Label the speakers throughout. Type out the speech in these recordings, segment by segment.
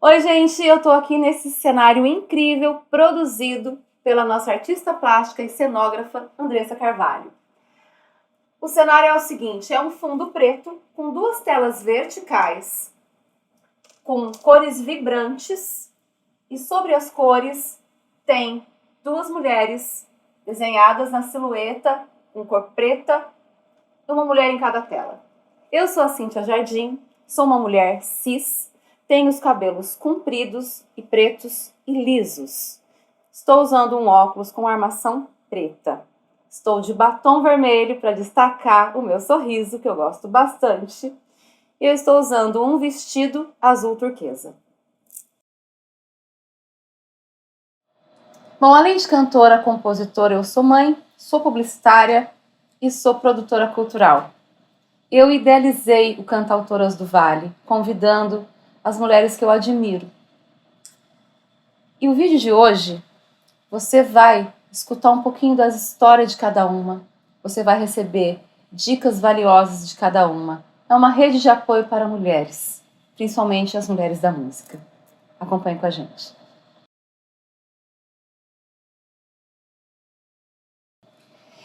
Speaker 1: Oi, gente, eu tô aqui nesse cenário incrível produzido pela nossa artista plástica e cenógrafa Andressa Carvalho. O cenário é o seguinte, é um fundo preto com duas telas verticais com cores vibrantes e sobre as cores tem duas mulheres desenhadas na silhueta com cor preta e uma mulher em cada tela. Eu sou a Cíntia Jardim, sou uma mulher cis, tenho os cabelos compridos e pretos e lisos. Estou usando um óculos com armação preta. Estou de batom vermelho para destacar o meu sorriso, que eu gosto bastante. E eu estou usando um vestido azul turquesa. Bom, além de cantora, compositora, eu sou mãe, sou publicitária e sou produtora cultural. Eu idealizei o Cantautoras do Vale, convidando as mulheres que eu admiro. E o vídeo de hoje, você vai escutar um pouquinho das histórias de cada uma. Você vai receber dicas valiosas de cada uma. É uma rede de apoio para mulheres, principalmente as mulheres da música. Acompanhe com a gente.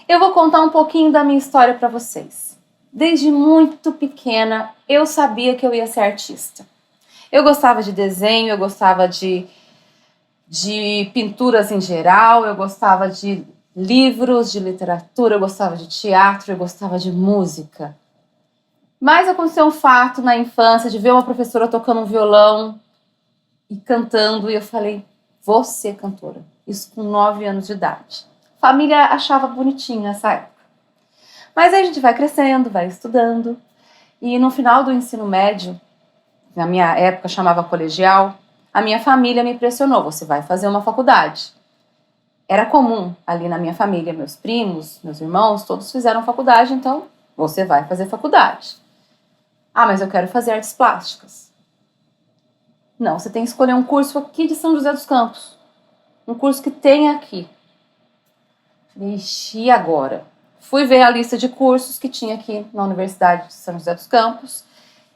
Speaker 1: Eu vou contar um pouquinho da minha história para vocês. Desde muito pequena, eu sabia que eu ia ser artista. Eu gostava de desenho, eu gostava de pinturas em geral, eu gostava de livros, de literatura, eu gostava de teatro, eu gostava de música. Mas aconteceu um fato na infância de ver uma professora tocando um violão e cantando, e eu falei, vou ser cantora. Isso com 9 anos de idade. A família achava bonitinho essa época. Mas aí a gente vai crescendo, vai estudando, e no final do ensino médio, na minha época chamava colegial, a minha família me pressionou, você vai fazer uma faculdade. Era comum ali na minha família, meus primos, meus irmãos, todos fizeram faculdade, então você vai fazer faculdade. Ah, mas eu quero fazer artes plásticas. Não, você tem que escolher um curso aqui de São José dos Campos. Um curso que tem aqui. Ixi, e agora? Fui ver a lista de cursos que tinha aqui na Universidade de São José dos Campos.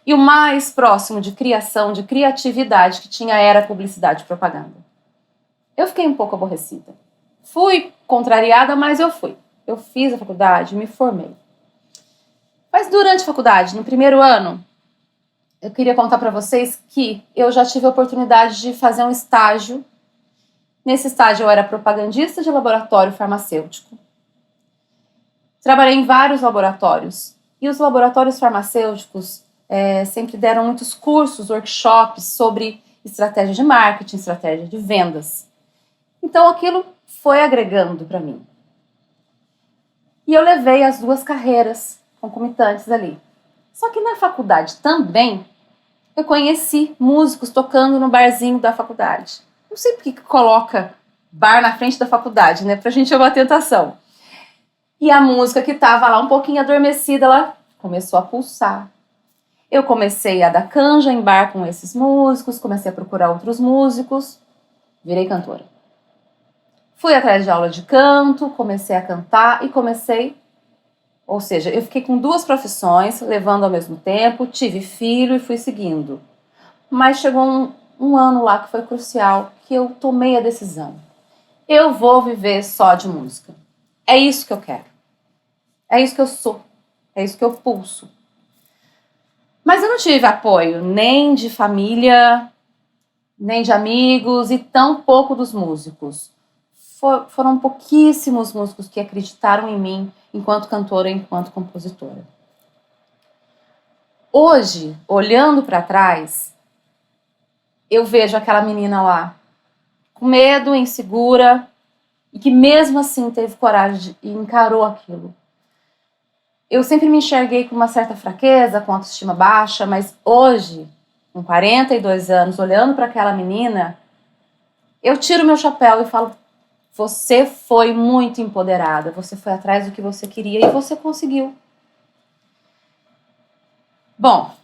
Speaker 1: E o mais próximo de criação, de criatividade que tinha era publicidade e propaganda. Eu fiquei um pouco aborrecida. Fui contrariada, mas eu fui. Eu fiz a faculdade, me formei. Mas durante a faculdade, no primeiro ano, eu queria contar para vocês que eu já tive a oportunidade de fazer um estágio. Nesse estágio eu era propagandista de laboratório farmacêutico. Trabalhei em vários laboratórios. E os laboratórios farmacêuticos sempre deram muitos cursos, workshops sobre estratégia de marketing, estratégia de vendas. Então aquilo foi agregando para mim. E eu levei as duas carreiras concomitantes ali. Só que na faculdade também eu conheci músicos tocando no barzinho da faculdade. Não sei por que coloca bar na frente da faculdade, né? Pra gente é uma tentação. E a música que estava lá um pouquinho adormecida, ela começou a pulsar. Eu comecei a dar canja em bar com esses músicos, comecei a procurar outros músicos, virei cantora. Fui atrás de aula de canto, comecei a cantar e ou seja, eu fiquei com 2 profissões, levando ao mesmo tempo, tive filho e fui seguindo. Mas chegou um ano lá que foi crucial, que eu tomei a decisão. Eu vou viver só de música. É isso que eu quero. É isso que eu sou. É isso que eu pulso. Mas eu não tive apoio nem de família, nem de amigos e tão pouco dos músicos. Foram pouquíssimos músicos que acreditaram em mim enquanto cantora e enquanto compositora. Hoje, olhando para trás, eu vejo aquela menina lá, com medo, insegura, e que mesmo assim teve coragem e encarou aquilo. Eu sempre me enxerguei com uma certa fraqueza, com autoestima baixa, mas hoje, com 42 anos, olhando para aquela menina, eu tiro meu chapéu e falo, você foi muito empoderada, você foi atrás do que você queria e você conseguiu. Bom,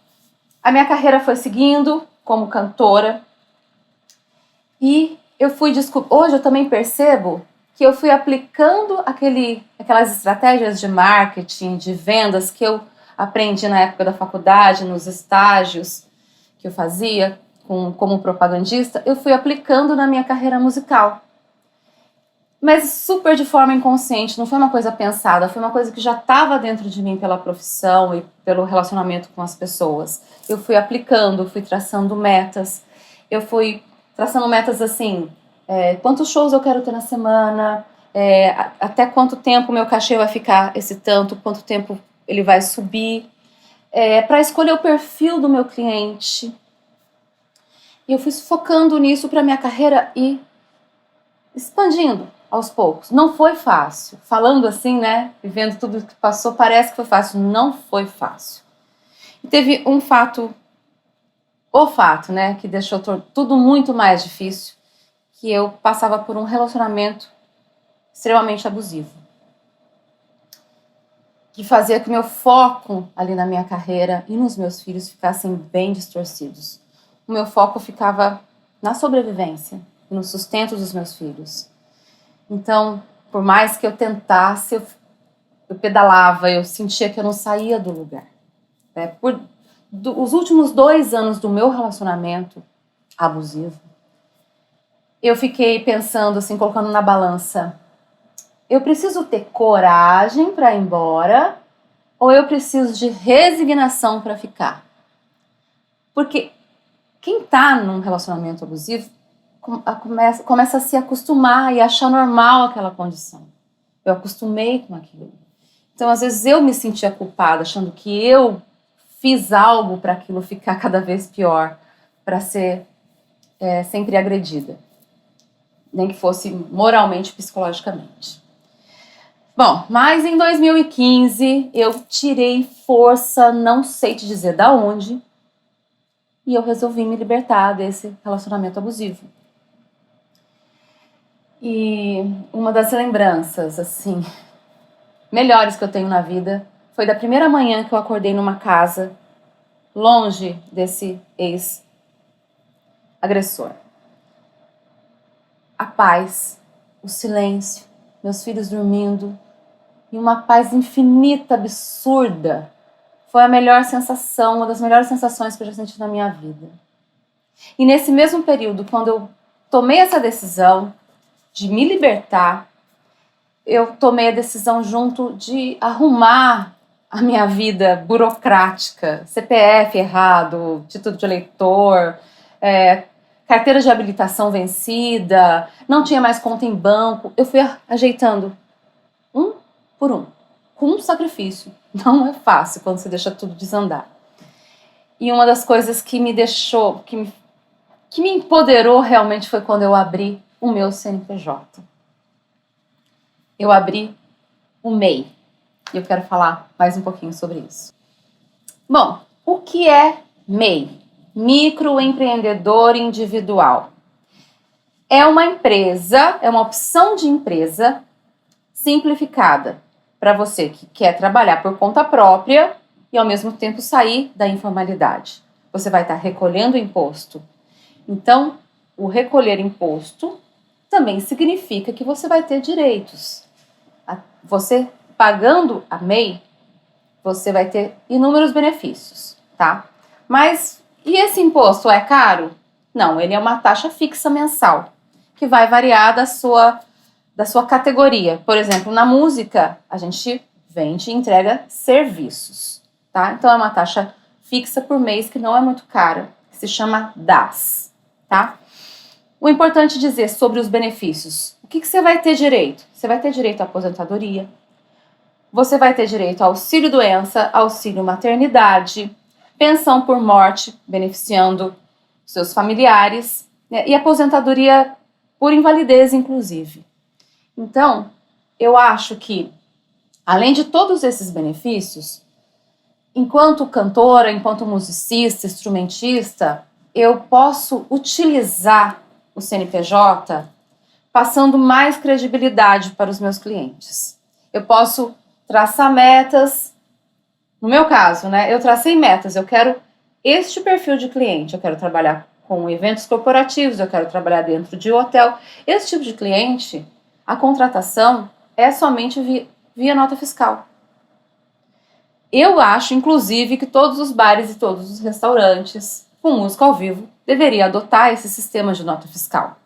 Speaker 1: a minha carreira foi seguindo como cantora e eu fui hoje eu também percebo que eu fui aplicando aquelas estratégias de marketing, de vendas que eu aprendi na época da faculdade, nos estágios que eu fazia, como propagandista, eu fui aplicando na minha carreira musical. Mas super de forma inconsciente, não foi uma coisa pensada, foi uma coisa que já estava dentro de mim pela profissão e pelo relacionamento com as pessoas. Eu fui aplicando, fui traçando metas. Eu fui traçando metas assim, quantos shows eu quero ter na semana, até quanto tempo meu cachê vai ficar esse tanto, quanto tempo ele vai subir, para escolher o perfil do meu cliente. E eu fui focando nisso para minha carreira e expandindo aos poucos. Não foi fácil. Falando assim, né? Vivendo tudo que passou, parece que foi fácil. Não foi fácil. E teve o fato, né? Que deixou tudo muito mais difícil. Que eu passava por um relacionamento extremamente abusivo. Que fazia que o meu foco ali na minha carreira e nos meus filhos ficassem bem distorcidos. O meu foco ficava na sobrevivência e no sustento dos meus filhos. Então, por mais que eu tentasse, eu pedalava, eu sentia que eu não saía do lugar. Os últimos 2 anos do meu relacionamento abusivo, eu fiquei pensando assim, colocando na balança, eu preciso ter coragem para ir embora ou eu preciso de resignação para ficar? Porque quem está num relacionamento abusivo começa a se acostumar e achar normal aquela condição. Eu acostumei com aquilo. Então, às vezes, eu me sentia culpada, achando que eu fiz algo para aquilo ficar cada vez pior, para ser sempre agredida. Nem que fosse moralmente, psicologicamente. Bom, mas em 2015, eu tirei força, não sei te dizer da onde, e eu resolvi me libertar desse relacionamento abusivo. E uma das lembranças, assim, melhores que eu tenho na vida foi da primeira manhã que eu acordei numa casa longe desse ex-agressor. A paz, o silêncio, meus filhos dormindo e uma paz infinita, absurda. Foi a melhor sensação, uma das melhores sensações que eu já senti na minha vida. E nesse mesmo período, quando eu tomei essa decisão de me libertar, eu tomei a decisão junto de arrumar a minha vida burocrática, CPF errado, título de eleitor, carteira de habilitação vencida, não tinha mais conta em banco. Eu fui ajeitando um por um, com um sacrifício. Não é fácil quando você deixa tudo desandar. E uma das coisas que me deixou, que me empoderou realmente foi quando eu abri o meu CNPJ. Eu abri o MEI. E eu quero falar mais um pouquinho sobre isso. Bom, o que é MEI? Microempreendedor individual. É uma empresa, é uma opção de empresa simplificada para você que quer trabalhar por conta própria e ao mesmo tempo sair da informalidade. Você vai estar recolhendo imposto. Então, o recolher imposto também significa que você vai ter direitos. Você pagando a MEI, você vai ter inúmeros benefícios, tá? Mas, e esse imposto é caro? Não, ele é uma taxa fixa mensal, que vai variar da sua categoria. Por exemplo, na música, a gente vende e entrega serviços, tá? Então, é uma taxa fixa por mês que não é muito cara, que se chama DAS, tá? O importante dizer sobre os benefícios. O que você vai ter direito? Você vai ter direito à aposentadoria, você vai ter direito ao auxílio-doença, auxílio-maternidade, pensão por morte, beneficiando seus familiares, né? E aposentadoria por invalidez, inclusive. Então, eu acho que, além de todos esses benefícios, enquanto cantora, enquanto musicista, instrumentista, eu posso utilizar o CNPJ passando mais credibilidade para os meus clientes. Eu posso traçar metas. No meu caso, né? Eu tracei metas. Eu quero este perfil de cliente. Eu quero trabalhar com eventos corporativos. Eu quero trabalhar dentro de hotel. Esse tipo de cliente, a contratação é somente via nota fiscal. Eu acho, inclusive, que todos os bares e todos os restaurantes com música ao vivo deveria adotar esse sistema de nota fiscal,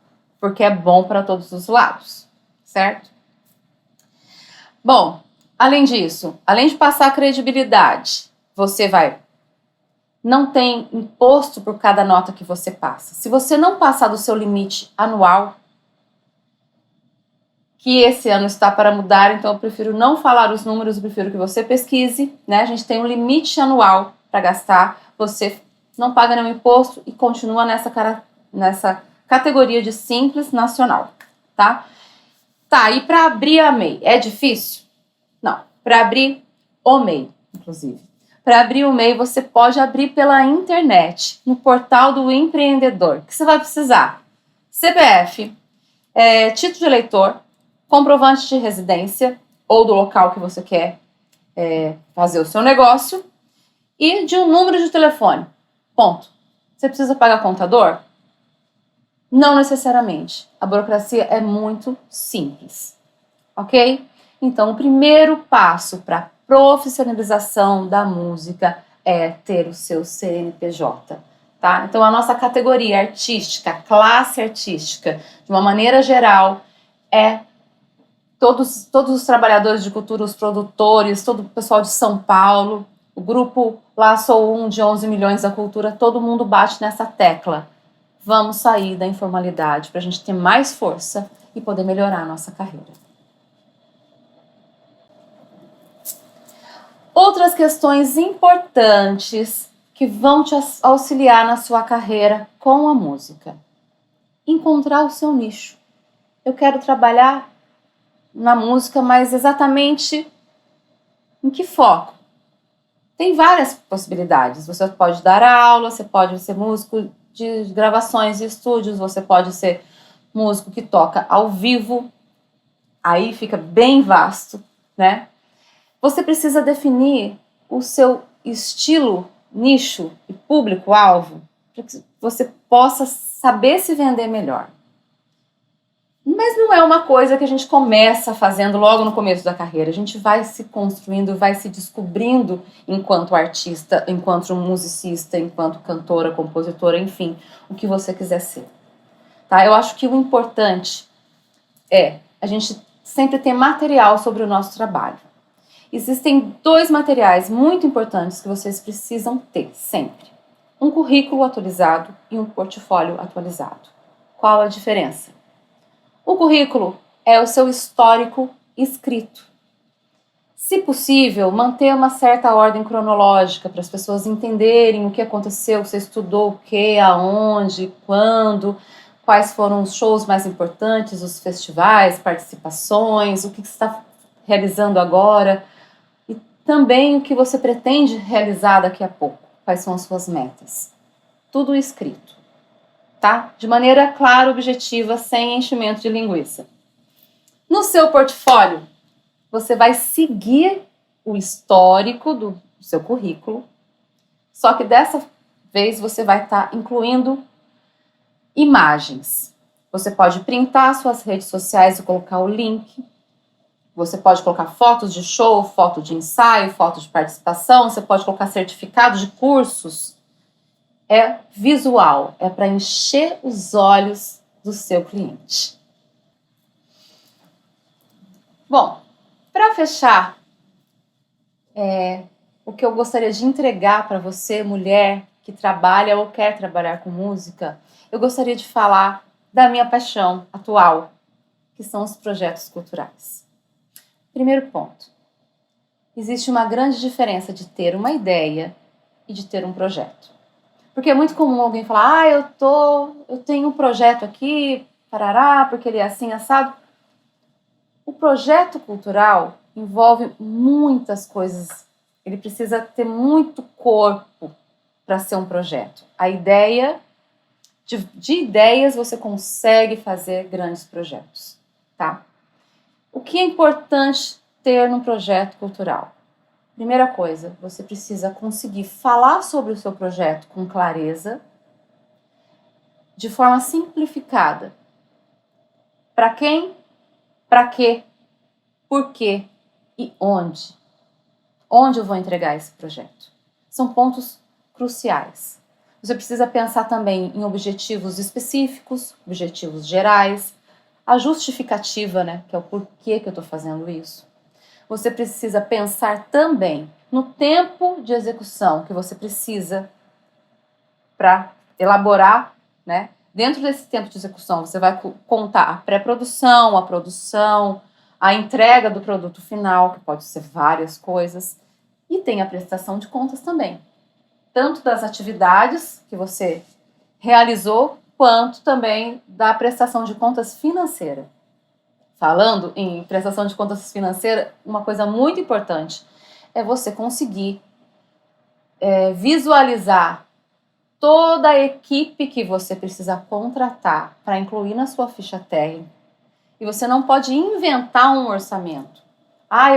Speaker 1: porque é bom para todos os lados, certo? Bom, além disso, além de passar credibilidade, você não tem imposto por cada nota que você passa. Se você não passar do seu limite anual, que esse ano está para mudar, então eu prefiro não falar os números, eu prefiro que você pesquise, né? A gente tem um limite anual para gastar, você não paga nenhum imposto e continua nessa categoria de Simples Nacional, tá? Tá, e para abrir a MEI, é difícil? Não, para abrir o MEI, inclusive. Para abrir o MEI, você pode abrir pela internet, no portal do empreendedor. O que você vai precisar? CPF, título de eleitor, comprovante de residência ou do local que você quer fazer o seu negócio e de um número de telefone. Ponto. Você precisa pagar contador? Não necessariamente. A burocracia é muito simples, ok? Então, o primeiro passo para profissionalização da música é ter o seu CNPJ, tá? Então, a nossa categoria artística, classe artística, de uma maneira geral, é todos os trabalhadores de cultura, os produtores, todo o pessoal de São Paulo, o grupo Lá Sou Um de 11 milhões da cultura, todo mundo bate nessa tecla. Vamos sair da informalidade para a gente ter mais força e poder melhorar a nossa carreira. Outras questões importantes que vão te auxiliar na sua carreira com a música. Encontrar o seu nicho. Eu quero trabalhar na música, mas exatamente em que foco? Tem várias possibilidades. Você pode dar aula, você pode ser músico de gravações e estúdios, você pode ser músico que toca ao vivo. Aí fica bem vasto, né? Você precisa definir o seu estilo, nicho e público-alvo para que você possa saber se vender melhor. Mas não é uma coisa que a gente começa fazendo logo no começo da carreira. A gente vai se construindo, vai se descobrindo enquanto artista, enquanto musicista, enquanto cantora, compositora, enfim, o que você quiser ser. Tá? Eu acho que o importante é a gente sempre ter material sobre o nosso trabalho. Existem 2 materiais muito importantes que vocês precisam ter sempre. Um currículo atualizado e um portfólio atualizado. Qual a diferença? O currículo é o seu histórico escrito. Se possível, manter uma certa ordem cronológica para as pessoas entenderem o que aconteceu, você estudou o que, aonde, quando, quais foram os shows mais importantes, os festivais, participações, o que você está realizando agora e também o que você pretende realizar daqui a pouco, quais são as suas metas. Tudo escrito. Tá? De maneira clara, objetiva, sem enchimento de linguiça. No seu portfólio, você vai seguir o histórico do seu currículo, só que dessa vez você vai estar incluindo imagens. Você pode printar suas redes sociais e colocar o link. Você pode colocar fotos de show, foto de ensaio, foto de participação. Você pode colocar certificados de cursos. É visual, é para encher os olhos do seu cliente. Bom, para fechar, o que eu gostaria de entregar para você, mulher que trabalha ou quer trabalhar com música, eu gostaria de falar da minha paixão atual, que são os projetos culturais. Primeiro ponto, existe uma grande diferença de ter uma ideia e de ter um projeto. Porque é muito comum alguém falar, eu tenho um projeto aqui, parará, porque ele é assim, assado. O projeto cultural envolve muitas coisas. Ele precisa ter muito corpo para ser um projeto. A ideia, de ideias você consegue fazer grandes projetos, tá? O que é importante ter num projeto cultural? Primeira coisa, você precisa conseguir falar sobre o seu projeto com clareza, de forma simplificada. Para quem, para quê, por quê e onde. Onde eu vou entregar esse projeto? São pontos cruciais. Você precisa pensar também em objetivos específicos, objetivos gerais, a justificativa, né, que é o porquê que eu estou fazendo isso. Você precisa pensar também no tempo de execução que você precisa para elaborar, né? Dentro desse tempo de execução, você vai contar a pré-produção, a produção, a entrega do produto final, que pode ser várias coisas, e tem a prestação de contas também. Tanto das atividades que você realizou, quanto também da prestação de contas financeira. Falando em prestação de contas financeira, uma coisa muito importante é você conseguir visualizar toda a equipe que você precisa contratar para incluir na sua ficha técnica. E você não pode inventar um orçamento.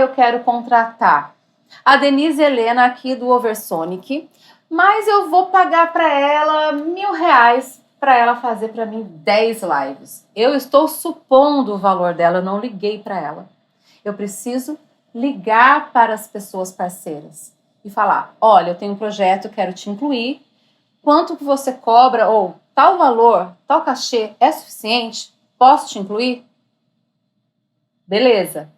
Speaker 1: Eu quero contratar a Denise Helena aqui do Oversonic, mas eu vou pagar para ela R$1.000 para ela fazer para mim 10 lives. Eu estou supondo o valor dela, eu não liguei para ela. Eu preciso ligar para as pessoas parceiras e falar, olha, eu tenho um projeto, quero te incluir, quanto que você cobra, ou tal valor, tal cachê é suficiente? Posso te incluir? Beleza.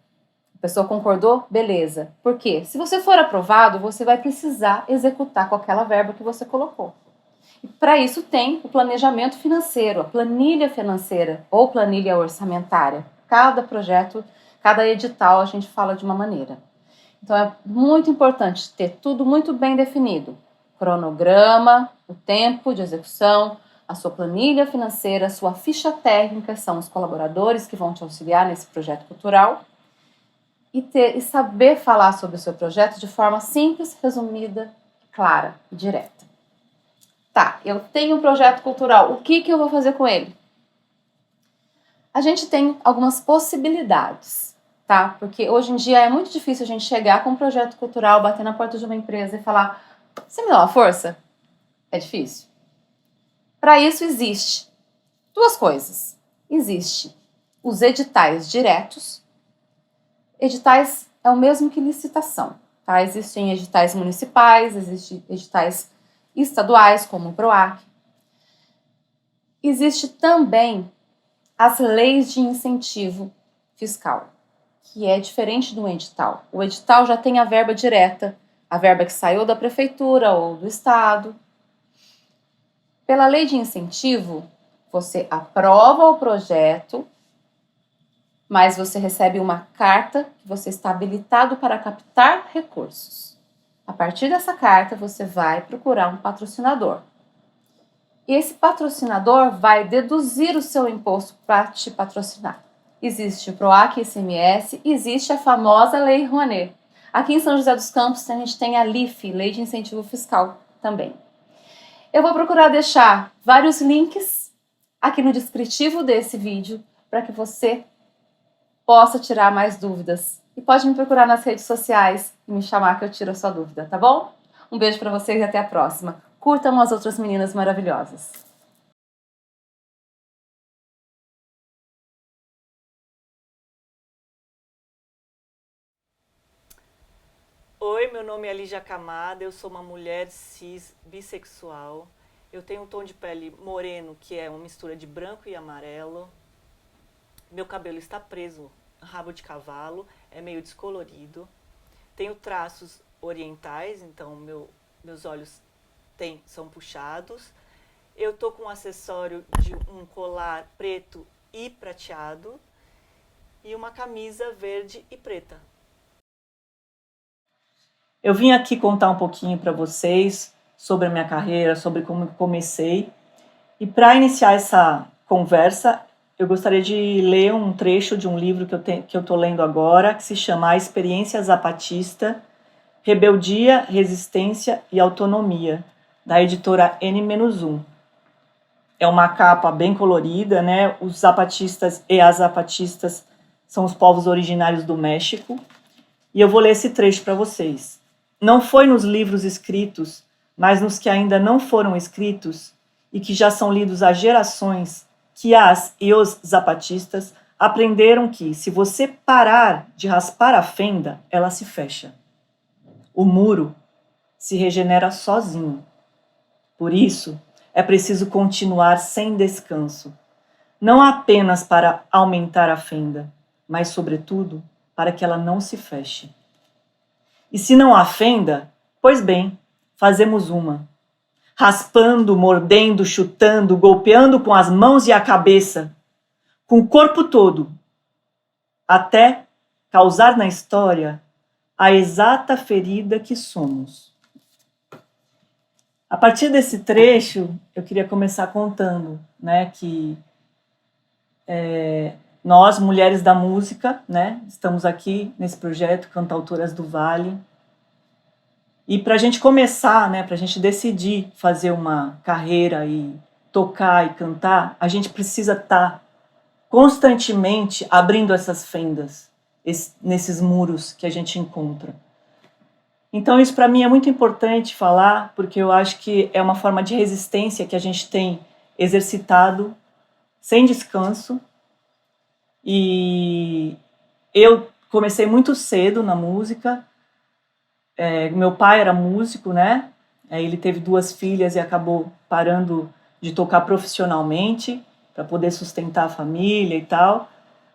Speaker 1: A pessoa concordou? Beleza. Por quê? Se você for aprovado, você vai precisar executar com aquela verba que você colocou. E para isso tem o planejamento financeiro, a planilha financeira ou planilha orçamentária. Cada projeto, cada edital a gente fala de uma maneira. Então é muito importante ter tudo muito bem definido. Cronograma, o tempo de execução, a sua planilha financeira, a sua ficha técnica, são os colaboradores que vão te auxiliar nesse projeto cultural. E saber falar sobre o seu projeto de forma simples, resumida, clara e direta. Tá, eu tenho um projeto cultural, o que eu vou fazer com ele? A gente tem algumas possibilidades, tá? Porque hoje em dia é muito difícil a gente chegar com um projeto cultural, bater na porta de uma empresa e falar, você me dá uma força? É difícil. Para isso existe duas coisas. Existe os editais diretos. Editais é o mesmo que licitação, tá? Existem editais municipais, existem editais estaduais, como o PROAC. Existe também as leis de incentivo fiscal, que é diferente do edital. O edital já tem a verba direta, a verba que saiu da prefeitura ou do estado. Pela lei de incentivo, você aprova o projeto, mas você recebe uma carta que você está habilitado para captar recursos. A partir dessa carta, você vai procurar um patrocinador. E esse patrocinador vai deduzir o seu imposto para te patrocinar. Existe o PROAC ICMS, existe a famosa Lei Rouanet. Aqui em São José dos Campos, a gente tem a LIFE, Lei de Incentivo Fiscal, também. Eu vou procurar deixar vários links aqui no descritivo desse vídeo para que você possa tirar mais dúvidas. E pode me procurar nas redes sociais e me chamar que eu tiro a sua dúvida, tá bom? Um beijo para vocês e até a próxima. Curtam as outras meninas maravilhosas.
Speaker 2: Oi, meu nome é Lígia Camada, eu sou uma mulher cis bissexual. Eu tenho um tom de pele moreno, que é uma mistura de branco e amarelo. Meu cabelo está preso, rabo de cavalo, é meio descolorido. Tenho traços orientais, então meus olhos são puxados. Eu tô com um acessório de um colar preto e prateado e uma camisa verde e preta.
Speaker 3: Eu vim aqui contar um pouquinho para vocês sobre a minha carreira, sobre como eu comecei. E para iniciar essa conversa, eu gostaria de ler um trecho de um livro que eu estou lendo agora, que se chama A Experiência Zapatista, Rebeldia, Resistência e Autonomia, da editora N-1. É uma capa bem colorida, né? Os zapatistas e as zapatistas são os povos originários do México. E eu vou ler esse trecho para vocês. Não foi nos livros escritos, mas nos que ainda não foram escritos e que já são lidos há gerações, que as e os zapatistas aprenderam que, se você parar de raspar a fenda, ela se fecha. O muro se regenera sozinho. Por isso, é preciso continuar sem descanso, não apenas para aumentar a fenda, mas, sobretudo, para que ela não se feche. E se não há fenda, pois bem, fazemos uma. Raspando, mordendo, chutando, golpeando com as mãos e a cabeça, com o corpo todo, até causar na história a exata ferida que somos. A partir desse trecho, eu queria começar contando, né, que nós, mulheres da música, né, estamos aqui nesse projeto Cantautoras do Vale. E para a gente começar, né, para a gente decidir fazer uma carreira e tocar e cantar, a gente precisa estar constantemente abrindo essas fendas, nesses muros que a gente encontra. Então isso para mim é muito importante falar, porque eu acho que é uma forma de resistência que a gente tem exercitado sem descanso. E eu comecei muito cedo na música. Meu pai era músico, né? Ele teve 2 filhas e acabou parando de tocar profissionalmente para poder sustentar a família e tal.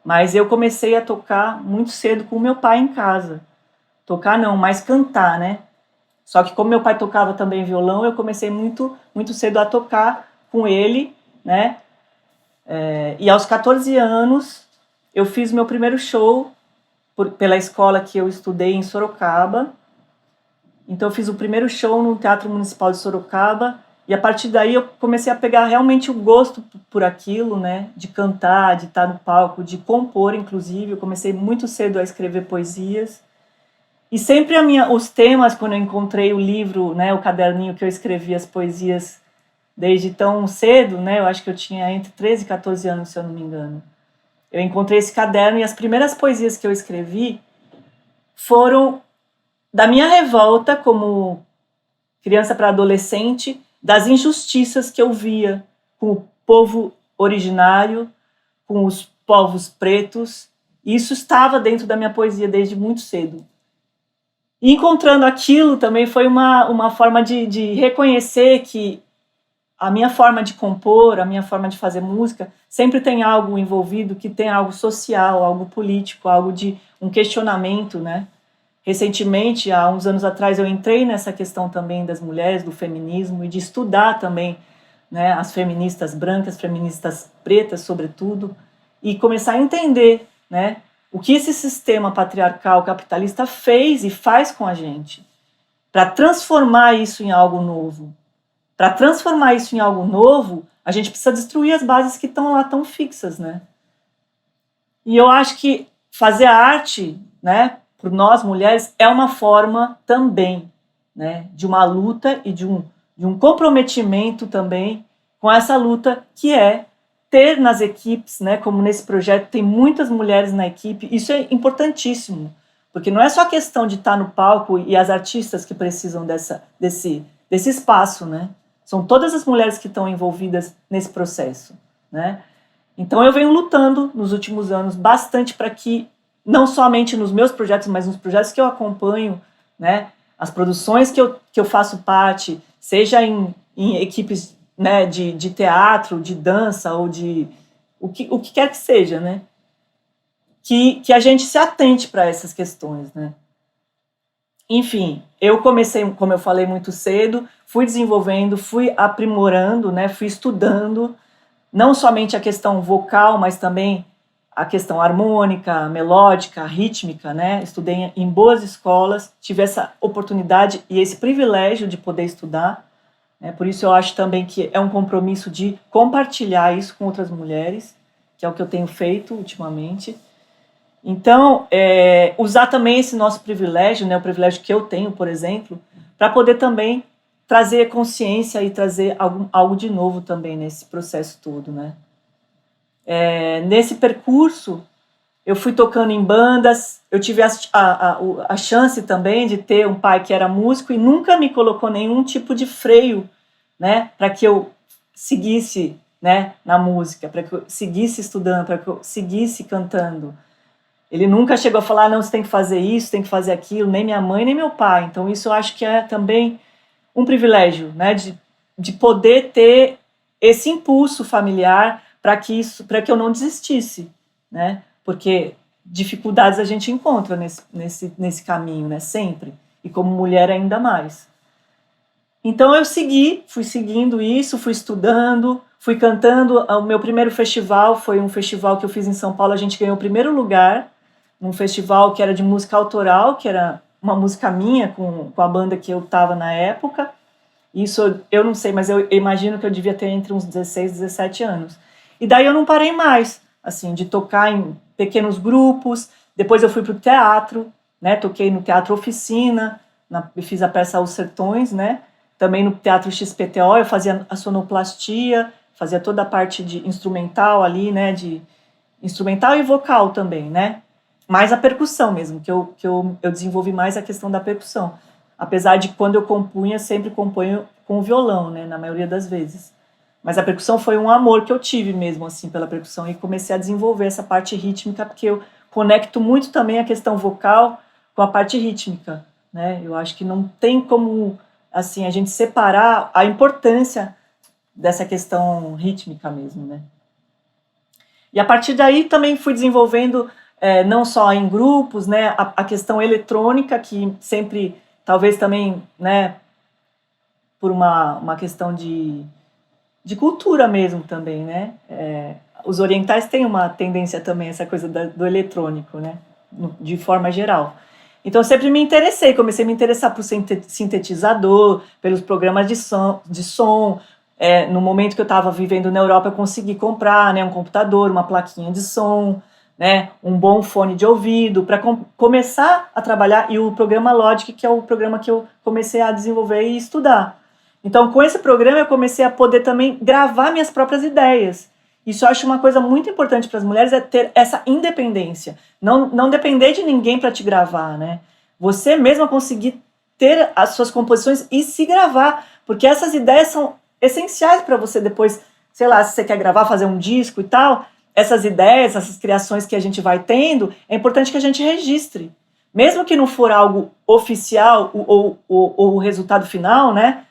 Speaker 3: Mas eu comecei a tocar muito cedo com meu pai em casa. Tocar não, mas cantar, né? Só que como meu pai tocava também violão, eu comecei muito, muito cedo a tocar com ele, né? E aos 14 anos, eu fiz meu primeiro show pela escola que eu estudei em Sorocaba. Então eu fiz o primeiro show no Teatro Municipal de Sorocaba e a partir daí eu comecei a pegar realmente o gosto por aquilo, né? De cantar, de estar no palco, de compor, inclusive. Eu comecei muito cedo a escrever poesias. E sempre os temas, quando eu encontrei o livro, né, o caderninho que eu escrevi as poesias desde tão cedo, né? Eu acho que eu tinha entre 13 e 14 anos, se eu não me engano. Eu encontrei esse caderno e as primeiras poesias que eu escrevi foram da minha revolta como criança para adolescente, das injustiças que eu via com o povo originário, com os povos pretos. E isso estava dentro da minha poesia desde muito cedo. E encontrando aquilo também foi uma forma de reconhecer que a minha forma de compor, a minha forma de fazer música, sempre tem algo envolvido que tem algo social, algo político, algo de um questionamento, né? Recentemente, há uns anos atrás, eu entrei nessa questão também das mulheres, do feminismo, e de estudar também, né, as feministas brancas, feministas pretas, sobretudo, e começar a entender, né, o que esse sistema patriarcal capitalista fez e faz com a gente, para transformar isso em algo novo. Para transformar isso em algo novo, a gente precisa destruir as bases que estão lá tão fixas, né? E eu acho que fazer a arte, né, por nós mulheres, é uma forma também, né, de uma luta e de um comprometimento também com essa luta que é ter nas equipes, né, como nesse projeto tem muitas mulheres na equipe, isso é importantíssimo, porque não é só questão de estar no palco e as artistas que precisam desse espaço, né? São todas as mulheres que estão envolvidas nesse processo, né? Então eu venho lutando nos últimos anos bastante para que, não somente nos meus projetos, mas nos projetos que eu acompanho, né, as produções que eu faço parte, seja em equipes, né, de teatro, de dança ou de o que quer que seja, né, que a gente se atente para essas questões, né. Enfim, eu comecei, como eu falei, muito cedo, fui desenvolvendo, fui aprimorando, né, fui estudando, não somente a questão vocal, mas também a questão harmônica, melódica, rítmica, né? Estudei em boas escolas, tive essa oportunidade e esse privilégio de poder estudar, né? Por isso eu acho também que é um compromisso de compartilhar isso com outras mulheres, que é o que eu tenho feito ultimamente. Então, usar também esse nosso privilégio, né? O privilégio que eu tenho, por exemplo, para poder também trazer consciência e trazer algo de novo também nesse processo todo, né? Nesse percurso, eu fui tocando em bandas, eu tive a chance também de ter um pai que era músico e nunca me colocou nenhum tipo de freio, né, para que eu seguisse, né, na música, para que eu seguisse estudando, para que eu seguisse cantando. Ele nunca chegou a falar, não, você tem que fazer isso, tem que fazer aquilo, nem minha mãe, nem meu pai. Então isso eu acho que é também um privilégio, né, de poder ter esse impulso familiar para que eu não desistisse, né? Porque dificuldades a gente encontra nesse caminho, né? Sempre. E como mulher ainda mais. Então eu fui seguindo isso, fui estudando, fui cantando. O meu primeiro festival foi um festival que eu fiz em São Paulo. A gente ganhou o primeiro lugar num festival que era de música autoral, que era uma música minha com a banda que eu estava na época. Isso eu não sei, mas eu imagino que eu devia ter entre uns 16 e 17 anos. E daí eu não parei mais, assim, de tocar em pequenos grupos. Depois eu fui para o teatro, né? Toquei no Teatro Oficina, fiz a peça Os Sertões, né? Também no Teatro XPTO eu fazia a sonoplastia, fazia toda a parte de instrumental ali, né? De instrumental e vocal também, né? Mais a percussão mesmo, que eu desenvolvi mais a questão da percussão. Apesar de quando eu compunha, sempre componho com o violão, né? Na maioria das vezes. Mas a percussão foi um amor que eu tive mesmo, assim, pela percussão. E comecei a desenvolver essa parte rítmica, porque eu conecto muito também a questão vocal com a parte rítmica, né? Eu acho que não tem como, assim, a gente separar a importância dessa questão rítmica mesmo, né? E a partir daí também fui desenvolvendo, não só em grupos, né? A questão eletrônica, que sempre, talvez também, né? Por uma questão de cultura mesmo também, né? Os orientais têm uma tendência também, essa coisa do eletrônico, né? De forma geral. Então, eu sempre me interessei, comecei a me interessar por sintetizador, pelos programas de som. No momento que eu estava vivendo na Europa, eu consegui comprar, né, um computador, uma plaquinha de som, né, um bom fone de ouvido, para começar a trabalhar, e o programa Logic, que é o programa que eu comecei a desenvolver e estudar. Então, com esse programa, eu comecei a poder também gravar minhas próprias ideias. Isso eu acho uma coisa muito importante para as mulheres, é ter essa independência. Não depender de ninguém para te gravar, né? Você mesma conseguir ter as suas composições e se gravar, porque essas ideias são essenciais para você depois, sei lá, se você quer gravar, fazer um disco e tal, essas ideias, essas criações que a gente vai tendo, é importante que a gente registre. Mesmo que não for algo oficial ou o resultado final, né?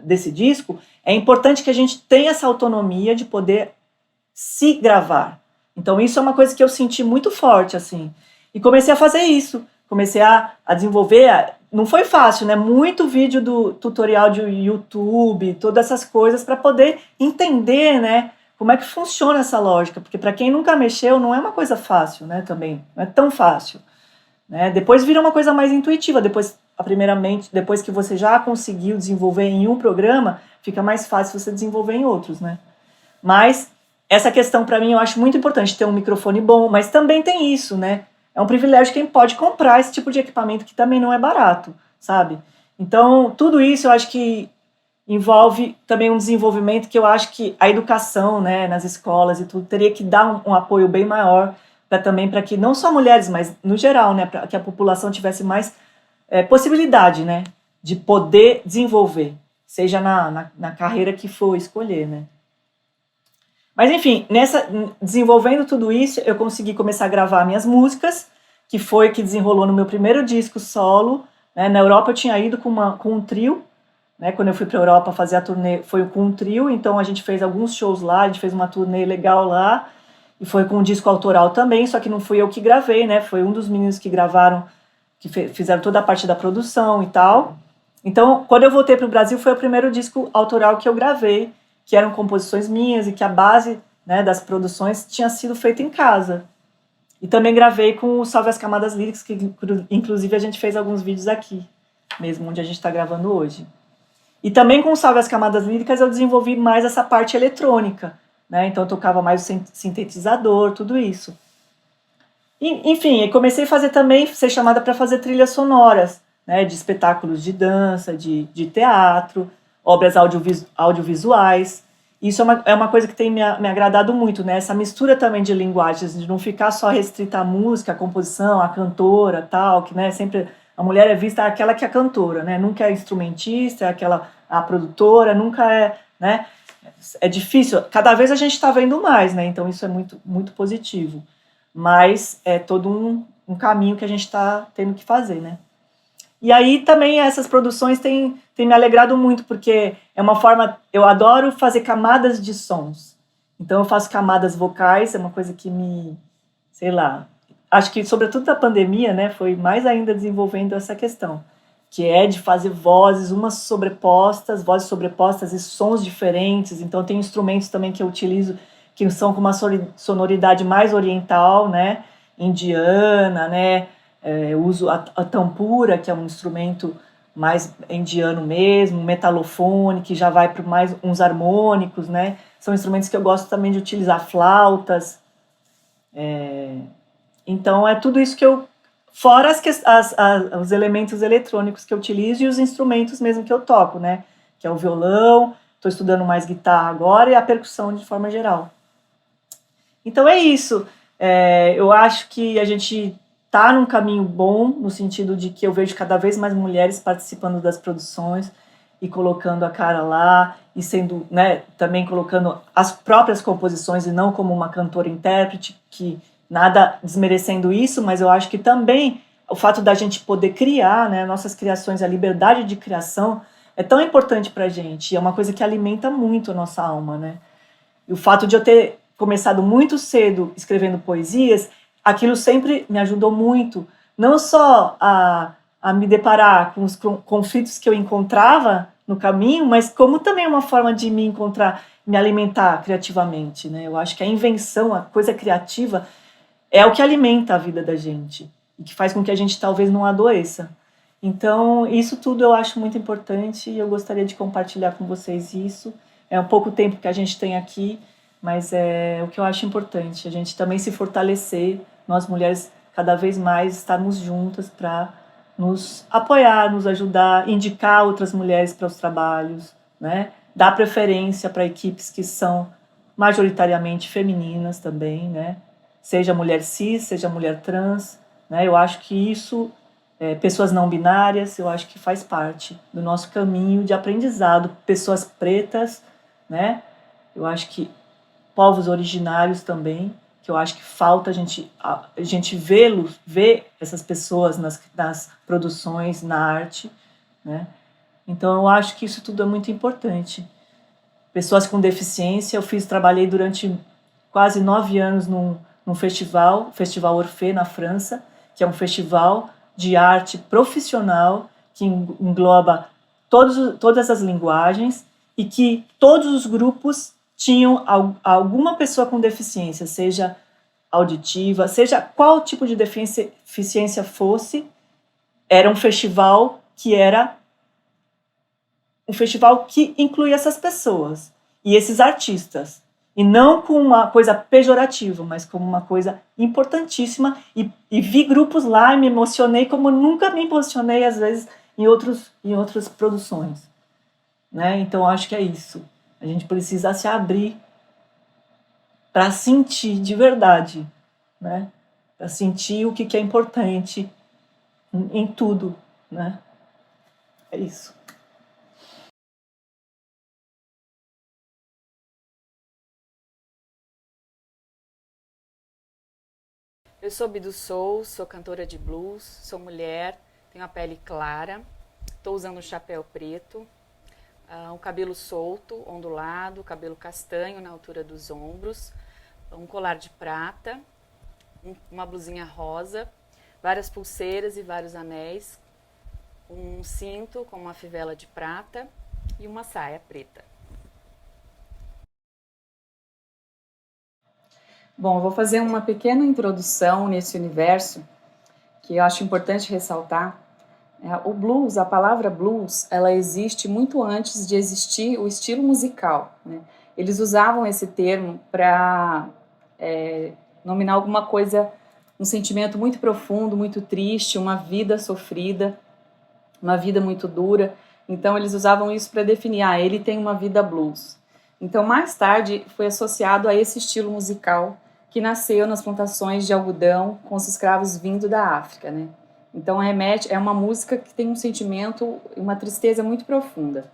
Speaker 3: Desse disco, é importante que a gente tenha essa autonomia de poder se gravar. Então isso é uma coisa que eu senti muito forte, assim, e comecei a fazer isso, comecei a desenvolver. Não foi fácil, né? Muito vídeo do tutorial de YouTube, todas essas coisas para poder entender, né, como é que funciona essa lógica, porque para quem nunca mexeu não é uma coisa fácil, né, também, não é tão fácil, né? Depois vira uma coisa mais intuitiva, depois que você já conseguiu desenvolver em um programa, fica mais fácil você desenvolver em outros, né? Mas essa questão para mim eu acho muito importante, ter um microfone bom, mas também tem isso, né? É um privilégio quem pode comprar esse tipo de equipamento que também não é barato, sabe? Então, tudo isso eu acho que envolve também um desenvolvimento que eu acho que a educação, né, nas escolas e tudo, teria que dar um apoio bem maior também para que não só mulheres, mas no geral, né, para que a população tivesse mais possibilidade, né, de poder desenvolver, seja na carreira que for escolher, né. Mas enfim, desenvolvendo tudo isso, eu consegui começar a gravar minhas músicas, que desenrolou no meu primeiro disco solo, né. Na Europa eu tinha ido com um trio, né, quando eu fui para a Europa fazer a turnê, foi com um trio, então a gente fez alguns shows lá, a gente fez uma turnê legal lá, e foi com um disco autoral também, só que não fui eu que gravei, né, foi um dos meninos que gravaram, que fizeram toda a parte da produção e tal. Então, quando eu voltei para o Brasil, foi o primeiro disco autoral que eu gravei, que eram composições minhas e que a base, né, das produções tinha sido feita em casa. E também gravei com o Salve as Camadas Lyrics, que inclusive a gente fez alguns vídeos aqui, mesmo onde a gente está gravando hoje. E também com o Salve as Camadas Líricas eu desenvolvi mais essa parte eletrônica, né? Então eu tocava mais o sintetizador, tudo isso. E, enfim, eu comecei a fazer também, ser chamada para fazer trilhas sonoras, né? De espetáculos de dança, de teatro, obras audiovisuais. Isso é uma coisa que tem me agradado muito, né? Essa mistura também de linguagens, de não ficar só restrita à música, à composição, à cantora, tal, que, né, sempre a mulher é vista aquela que é cantora, né? Nunca é instrumentista, a produtora, nunca é, né? É difícil. Cada vez a gente está vendo mais, né? Então isso é muito, muito positivo. Mas é todo um caminho que a gente está tendo que fazer, né? E aí também essas produções têm me alegrado muito, porque é uma forma, eu adoro fazer camadas de sons. Então eu faço camadas vocais, é uma coisa que me, sei lá, acho que sobretudo da pandemia, né, foi mais ainda desenvolvendo essa questão, que é de fazer vozes vozes sobrepostas e sons diferentes. Então tem instrumentos também que eu utilizo que são com uma sonoridade mais oriental, né, indiana, né, eu uso a tampura, que é um instrumento mais indiano mesmo, metalofone, que já vai para mais uns harmônicos, né, são instrumentos que eu gosto também de utilizar, flautas, então é tudo isso que eu, fora os elementos eletrônicos que eu utilizo e os instrumentos mesmo que eu toco, né, que é o violão, estou estudando mais guitarra agora e a percussão de forma geral. Então é isso, eu acho que a gente está num caminho bom, no sentido de que eu vejo cada vez mais mulheres participando das produções e colocando a cara lá, e sendo, né, também colocando as próprias composições e não como uma cantora-intérprete, que nada desmerecendo isso, mas eu acho que também o fato da gente poder criar, né, nossas criações, a liberdade de criação é tão importante para a gente, é uma coisa que alimenta muito a nossa alma, né? E o fato de eu ter começado muito cedo escrevendo poesias, aquilo sempre me ajudou muito, não só a me deparar com os conflitos que eu encontrava no caminho, mas como também uma forma de me encontrar, me alimentar criativamente, né? Eu acho que a invenção, a coisa criativa, é o que alimenta a vida da gente e que faz com que a gente talvez não adoeça. Então, isso tudo eu acho muito importante e eu gostaria de compartilhar com vocês isso. É um pouco tempo que a gente tem aqui, mas é o que eu acho importante, a gente também se fortalecer, nós mulheres cada vez mais estarmos juntas para nos apoiar, nos ajudar, indicar outras mulheres para os trabalhos, né? Dar preferência para equipes que são majoritariamente femininas também, né? Seja mulher cis, seja mulher trans, né? Eu acho que isso, pessoas não binárias, eu acho que faz parte do nosso caminho de aprendizado, pessoas pretas, né? Eu acho que povos originários também, que eu acho que falta a gente ver essas pessoas nas produções, na arte, né? Então eu acho que isso tudo é muito importante. Pessoas com deficiência, trabalhei durante quase 9 anos num festival Orphée na França, que é um festival de arte profissional que engloba todas as linguagens e que todos os grupos tinham alguma pessoa com deficiência, seja auditiva, seja qual tipo de deficiência fosse, era um festival que incluía essas pessoas e esses artistas. E não com uma coisa pejorativa, mas como uma coisa importantíssima. E vi grupos lá e me emocionei como nunca me emocionei, às vezes, em outras produções. Né? Então, acho que é isso. A gente precisa se abrir para sentir de verdade, né? Para sentir o que é importante em tudo, né? É isso.
Speaker 4: Eu sou Bidu Soul, sou cantora de blues, sou mulher, tenho a pele clara, estou usando um chapéu preto, um cabelo solto, ondulado, cabelo castanho na altura dos ombros, um colar de prata, uma blusinha rosa, várias pulseiras e vários anéis, um cinto com uma fivela de prata e uma saia preta.
Speaker 5: Bom, eu vou fazer uma pequena introdução nesse universo que eu acho importante ressaltar. O blues, a palavra blues, ela existe muito antes de existir o estilo musical, né? Eles usavam esse termo para nominar alguma coisa, um sentimento muito profundo, muito triste, uma vida sofrida, uma vida muito dura. Então eles usavam isso para definir, ele tem uma vida blues. Então mais tarde foi associado a esse estilo musical que nasceu nas plantações de algodão com os escravos vindo da África, né? Então é uma música que tem um sentimento, uma tristeza muito profunda.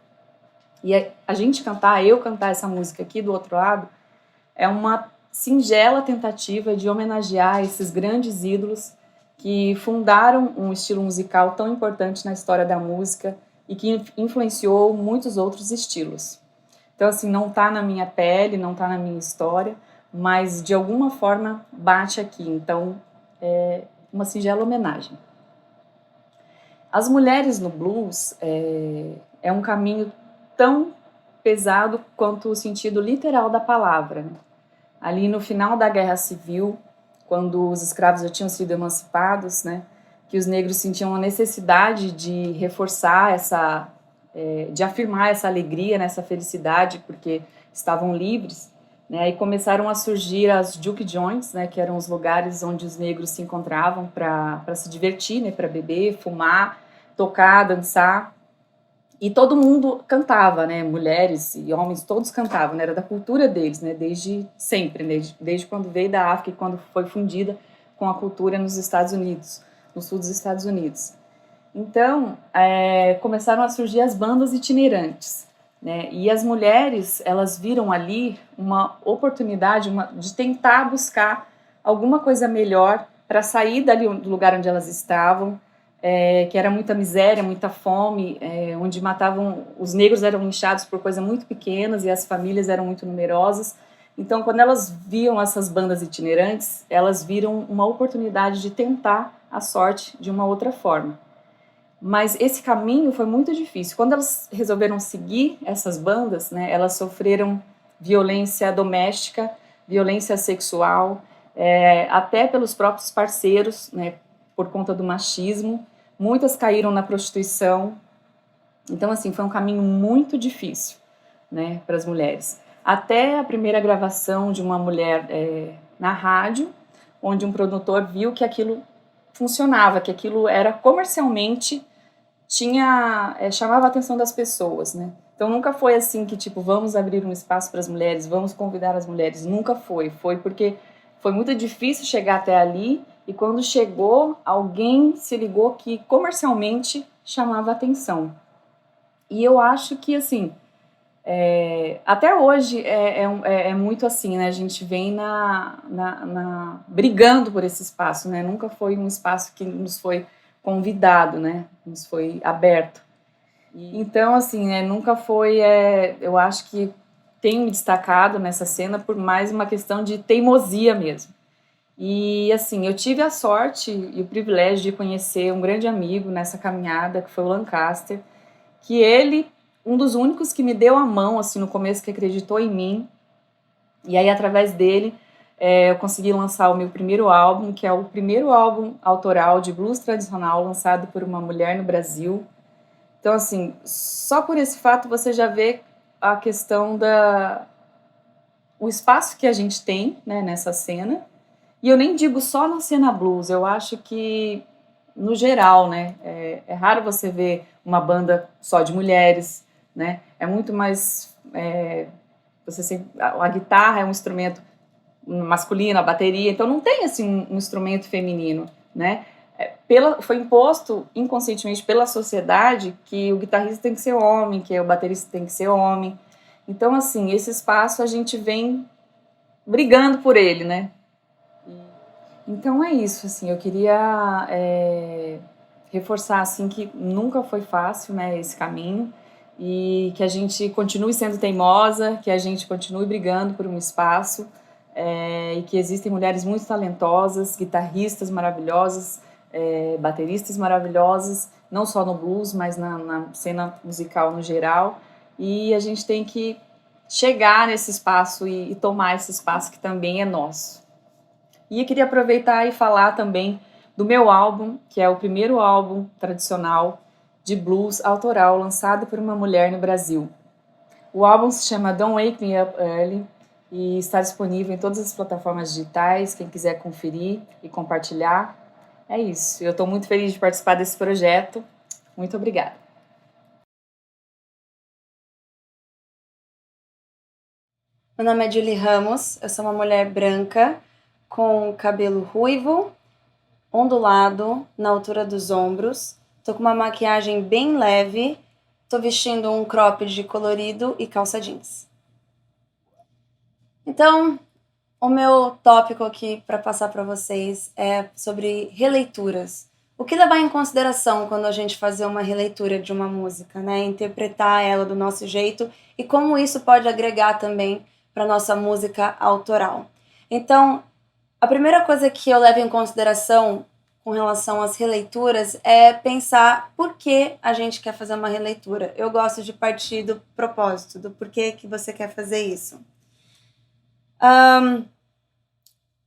Speaker 5: E eu cantar essa música aqui do outro lado, é uma singela tentativa de homenagear esses grandes ídolos que fundaram um estilo musical tão importante na história da música e que influenciou muitos outros estilos. Então, assim, não está na minha pele, não está na minha história, mas de alguma forma bate aqui. Então, é uma singela homenagem. As mulheres no blues é um caminho tão pesado quanto o sentido literal da palavra, né? Ali no final da Guerra Civil, quando os escravos já tinham sido emancipados, né, que os negros sentiam a necessidade de reforçar de afirmar essa alegria, essa felicidade, porque estavam livres, né, e começaram a surgir as juke joints, né, que eram os lugares onde os negros se encontravam para se divertir, né, para beber, fumar, tocar, dançar. E todo mundo cantava, né? Mulheres e homens, todos cantavam, né? Era da cultura deles, né? Desde sempre, né? Desde quando veio da África e quando foi fundida com a cultura nos Estados Unidos, no sul dos Estados Unidos. Então, começaram a surgir as bandas itinerantes, né? E as mulheres, elas viram ali uma oportunidade de tentar buscar alguma coisa melhor para sair dali do lugar onde elas estavam, que era muita miséria, muita fome, onde matavam, os negros eram linchados por coisas muito pequenas e as famílias eram muito numerosas. Então, quando elas viam essas bandas itinerantes, elas viram uma oportunidade de tentar a sorte de uma outra forma. Mas esse caminho foi muito difícil. Quando elas resolveram seguir essas bandas, né, elas sofreram violência doméstica, violência sexual, até pelos próprios parceiros, né, por conta do machismo. Muitas caíram na prostituição. Então, assim, foi um caminho muito difícil, né, para as mulheres. Até a primeira gravação de uma mulher na rádio, onde um produtor viu que aquilo funcionava, que aquilo era comercialmente, chamava a atenção das pessoas, né? Então, nunca foi assim que, tipo, vamos abrir um espaço para as mulheres, vamos convidar as mulheres. Nunca foi. Foi porque foi muito difícil chegar até ali. E quando chegou, alguém se ligou que comercialmente chamava atenção. E eu acho que, assim, até hoje é muito assim, né? A gente vem brigando por esse espaço, né? Nunca foi um espaço que nos foi convidado, né? Nos foi aberto. Então, assim, nunca foi... eu acho que tenho me destacado nessa cena por mais uma questão de teimosia mesmo. E, assim, eu tive a sorte e o privilégio de conhecer um grande amigo nessa caminhada, que foi o Lancaster, que ele, um dos únicos que me deu a mão, assim, no começo, que acreditou em mim. E aí, através dele, eu consegui lançar o meu primeiro álbum, que é o primeiro álbum autoral de blues tradicional lançado por uma mulher no Brasil. Então, assim, só por esse fato você já vê a questão o espaço que a gente tem, né, nessa cena. E eu nem digo só na cena blues, eu acho que, no geral, né, é raro você ver uma banda só de mulheres, né, é muito mais, a guitarra é um instrumento masculino, a bateria, então não tem, assim, um instrumento feminino, né, foi imposto inconscientemente pela sociedade que o guitarrista tem que ser homem, que o baterista tem que ser homem, então, assim, esse espaço a gente vem brigando por ele, né. Então é isso, assim, eu queria reforçar, assim, que nunca foi fácil, né, esse caminho, e que a gente continue sendo teimosa, que a gente continue brigando por um espaço, e que existem mulheres muito talentosas, guitarristas maravilhosas, bateristas maravilhosas, não só no blues, mas na cena musical no geral, e a gente tem que chegar nesse espaço e tomar esse espaço que também é nosso. E eu queria aproveitar e falar também do meu álbum, que é o primeiro álbum tradicional de blues autoral lançado por uma mulher no Brasil. O álbum se chama Don't Wake Me Up Early e está disponível em todas as plataformas digitais, quem quiser conferir e compartilhar. É isso, eu estou muito feliz de participar desse projeto. Muito obrigada.
Speaker 6: Meu nome é Julie Ramos, eu sou uma mulher branca, com cabelo ruivo, ondulado, na altura dos ombros. Tô com uma maquiagem bem leve. Tô vestindo um cropped colorido e calça jeans. Então, O meu tópico aqui para passar para vocês é sobre releituras. O que levar em consideração quando a gente fazer uma releitura de uma música, né? Interpretar ela do nosso jeito e como isso pode agregar também para nossa música autoral. Então, a primeira coisa que eu levo em consideração com relação às releituras é pensar por que a gente quer fazer uma releitura. Eu gosto de partir do propósito, do porquê que você quer fazer isso.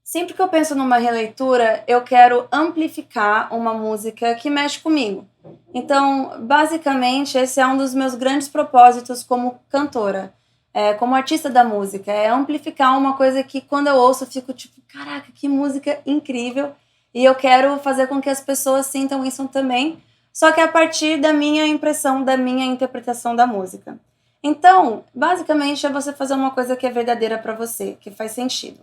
Speaker 6: Sempre que eu penso numa releitura, eu quero amplificar uma música que mexe comigo. Então, basicamente, esse é um dos meus grandes propósitos como cantora, como artista da música, é amplificar uma coisa que quando eu ouço eu fico tipo, caraca, que música incrível, e eu quero fazer com que as pessoas sintam isso também, só que a partir da minha impressão, da minha interpretação da música. Então, basicamente, é você fazer uma coisa que é verdadeira para você, que faz sentido.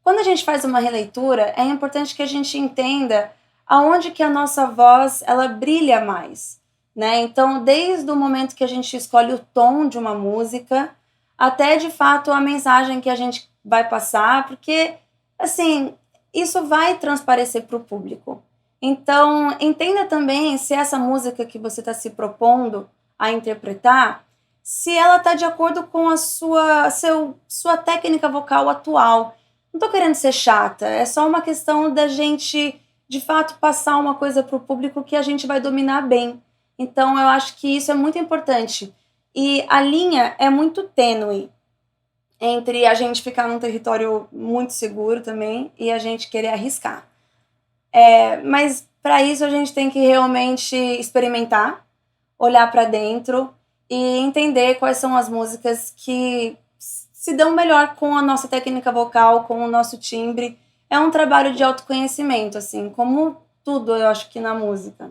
Speaker 6: Quando a gente faz uma releitura, é importante que a gente entenda aonde que a nossa voz ela brilha mais, né? Então, desde o momento que a gente escolhe o tom de uma música, até de fato a mensagem que a gente vai passar, porque, assim, isso vai transparecer para o público. Então, entenda também se essa música que você está se propondo a interpretar, se ela está de acordo com a sua técnica vocal atual. Não tô querendo ser chata, é só uma questão da gente, de fato, passar uma coisa pro público que a gente vai dominar bem. Então, eu acho que isso é muito importante. E a linha é muito tênue entre a gente ficar num território muito seguro também e a gente querer arriscar. Mas, para isso, a gente tem que realmente experimentar, olhar para dentro e entender quais são as músicas que se dão melhor com a nossa técnica vocal, com o nosso timbre. É um trabalho de autoconhecimento, assim, como tudo, eu acho que na música.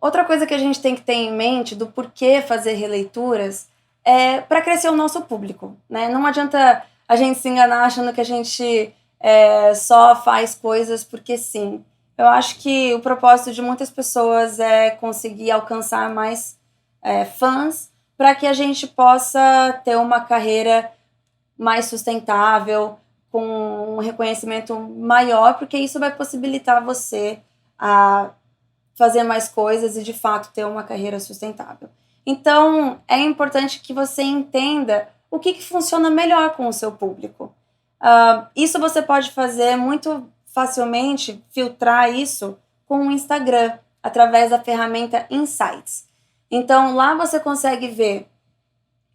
Speaker 6: Outra coisa que a gente tem que ter em mente do porquê fazer releituras é para crescer o nosso público, né? Não adianta a gente se enganar achando que a gente só faz coisas porque sim. Eu acho que o propósito de muitas pessoas é conseguir alcançar mais fãs, para que a gente possa ter uma carreira mais sustentável, com um reconhecimento maior, porque isso vai possibilitar você a fazer mais coisas e, de fato, ter uma carreira sustentável. Então, é importante que você entenda o que funciona melhor com o seu público. Isso você pode fazer muito facilmente, filtrar isso com o Instagram, através da ferramenta Insights. Então, lá você consegue ver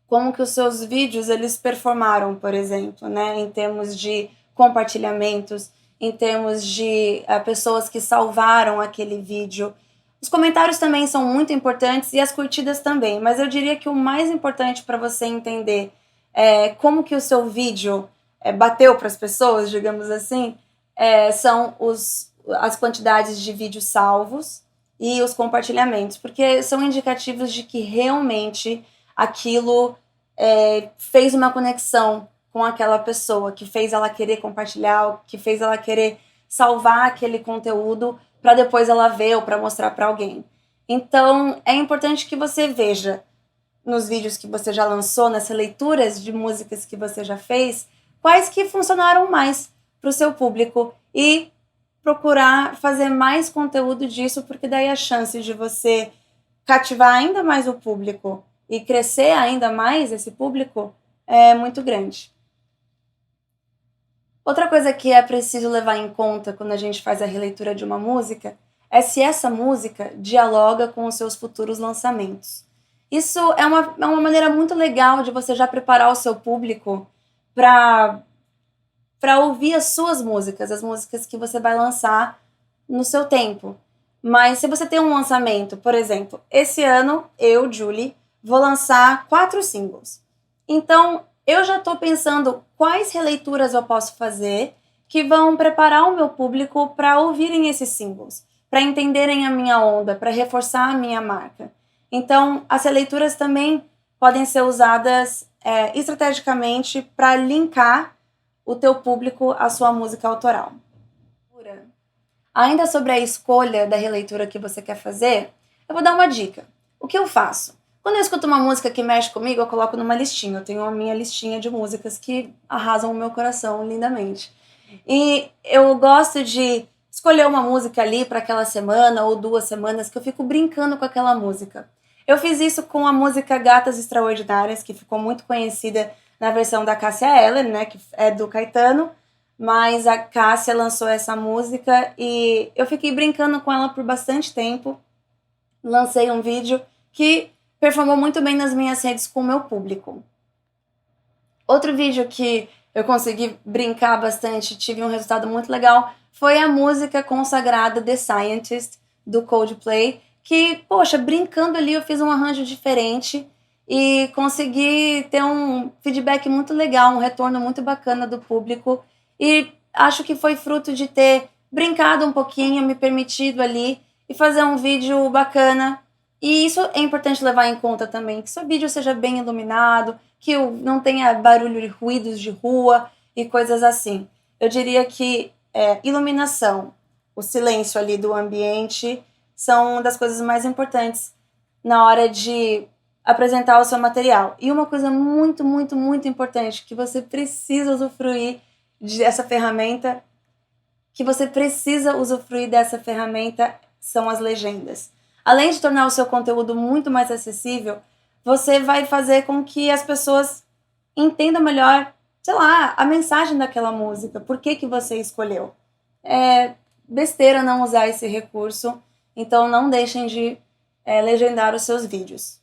Speaker 6: como que os seus vídeos eles performaram, por exemplo, né? Em termos de compartilhamentos, em termos de pessoas que salvaram aquele vídeo. Os comentários também são muito importantes e as curtidas também, mas eu diria que o mais importante para você entender como que o seu vídeo bateu para as pessoas, digamos assim, são as quantidades de vídeos salvos e os compartilhamentos, porque são indicativos de que realmente aquilo fez uma conexão com aquela pessoa, que fez ela querer compartilhar, que fez ela querer salvar aquele conteúdo para depois ela ver ou para mostrar para alguém. Então, é importante que você veja nos vídeos que você já lançou, nas leituras de músicas que você já fez, quais que funcionaram mais para o seu público e procurar fazer mais conteúdo disso, porque daí a chance de você cativar ainda mais o público e crescer ainda mais esse público é muito grande. Outra coisa que é preciso levar em conta quando a gente faz a releitura de uma música é se essa música dialoga com os seus futuros lançamentos. Isso é uma maneira muito legal de você já preparar o seu público para ouvir as suas músicas, as músicas que você vai lançar no seu tempo. Mas se você tem um lançamento, por exemplo, esse ano, eu, Julie, vou lançar 4 singles. Então, eu já estou pensando quais releituras eu posso fazer que vão preparar o meu público para ouvirem esses singles, para entenderem a minha onda, para reforçar a minha marca. Então, as releituras também podem ser usadas estrategicamente para linkar o teu público à sua música autoral. Ainda sobre a escolha da releitura que você quer fazer, eu vou dar uma dica. O que eu faço? Quando eu escuto uma música que mexe comigo, eu coloco numa listinha. Eu tenho a minha listinha de músicas que arrasam o meu coração lindamente. E eu gosto de escolher uma música ali para aquela semana ou 2 semanas que eu fico brincando com aquela música. Eu fiz isso com a música Gatas Extraordinárias, que ficou muito conhecida na versão da Cássia Eller, né, que é do Caetano, mas a Cássia lançou essa música e eu fiquei brincando com ela por bastante tempo. Lancei um vídeo que performou muito bem nas minhas redes com o meu público. Outro vídeo que eu consegui brincar bastante, tive um resultado muito legal, foi a música consagrada The Scientist, do Coldplay, que, poxa, brincando ali eu fiz um arranjo diferente e consegui ter um feedback muito legal, um retorno muito bacana do público e acho que foi fruto de ter brincado um pouquinho, me permitido ali e fazer um vídeo bacana. E isso é importante levar em conta também, que seu vídeo seja bem iluminado, que não tenha barulho e ruídos de rua e coisas assim. Eu diria que iluminação, o silêncio ali do ambiente são uma das coisas mais importantes na hora de apresentar o seu material. E uma coisa muito, muito, muito importante que você precisa usufruir dessa ferramenta, são as legendas. Além de tornar o seu conteúdo muito mais acessível, você vai fazer com que as pessoas entendam melhor, sei lá, a mensagem daquela música, por que você escolheu. É besteira não usar esse recurso, então não deixem de legendar os seus vídeos.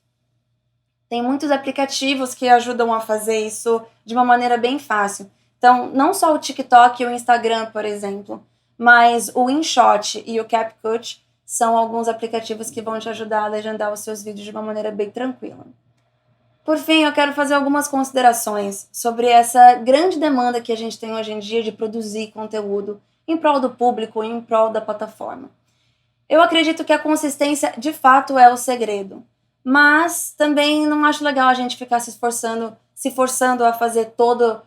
Speaker 6: Tem muitos aplicativos que ajudam a fazer isso de uma maneira bem fácil. Então, não só o TikTok e o Instagram, por exemplo, mas o InShot e o CapCut são alguns aplicativos que vão te ajudar a legendar os seus vídeos de uma maneira bem tranquila. Por fim, eu quero fazer algumas considerações sobre essa grande demanda que a gente tem hoje em dia de produzir conteúdo em prol do público, em prol da plataforma. Eu acredito que a consistência, de fato, é o segredo. Mas também não acho legal a gente ficar se forçando a fazer todo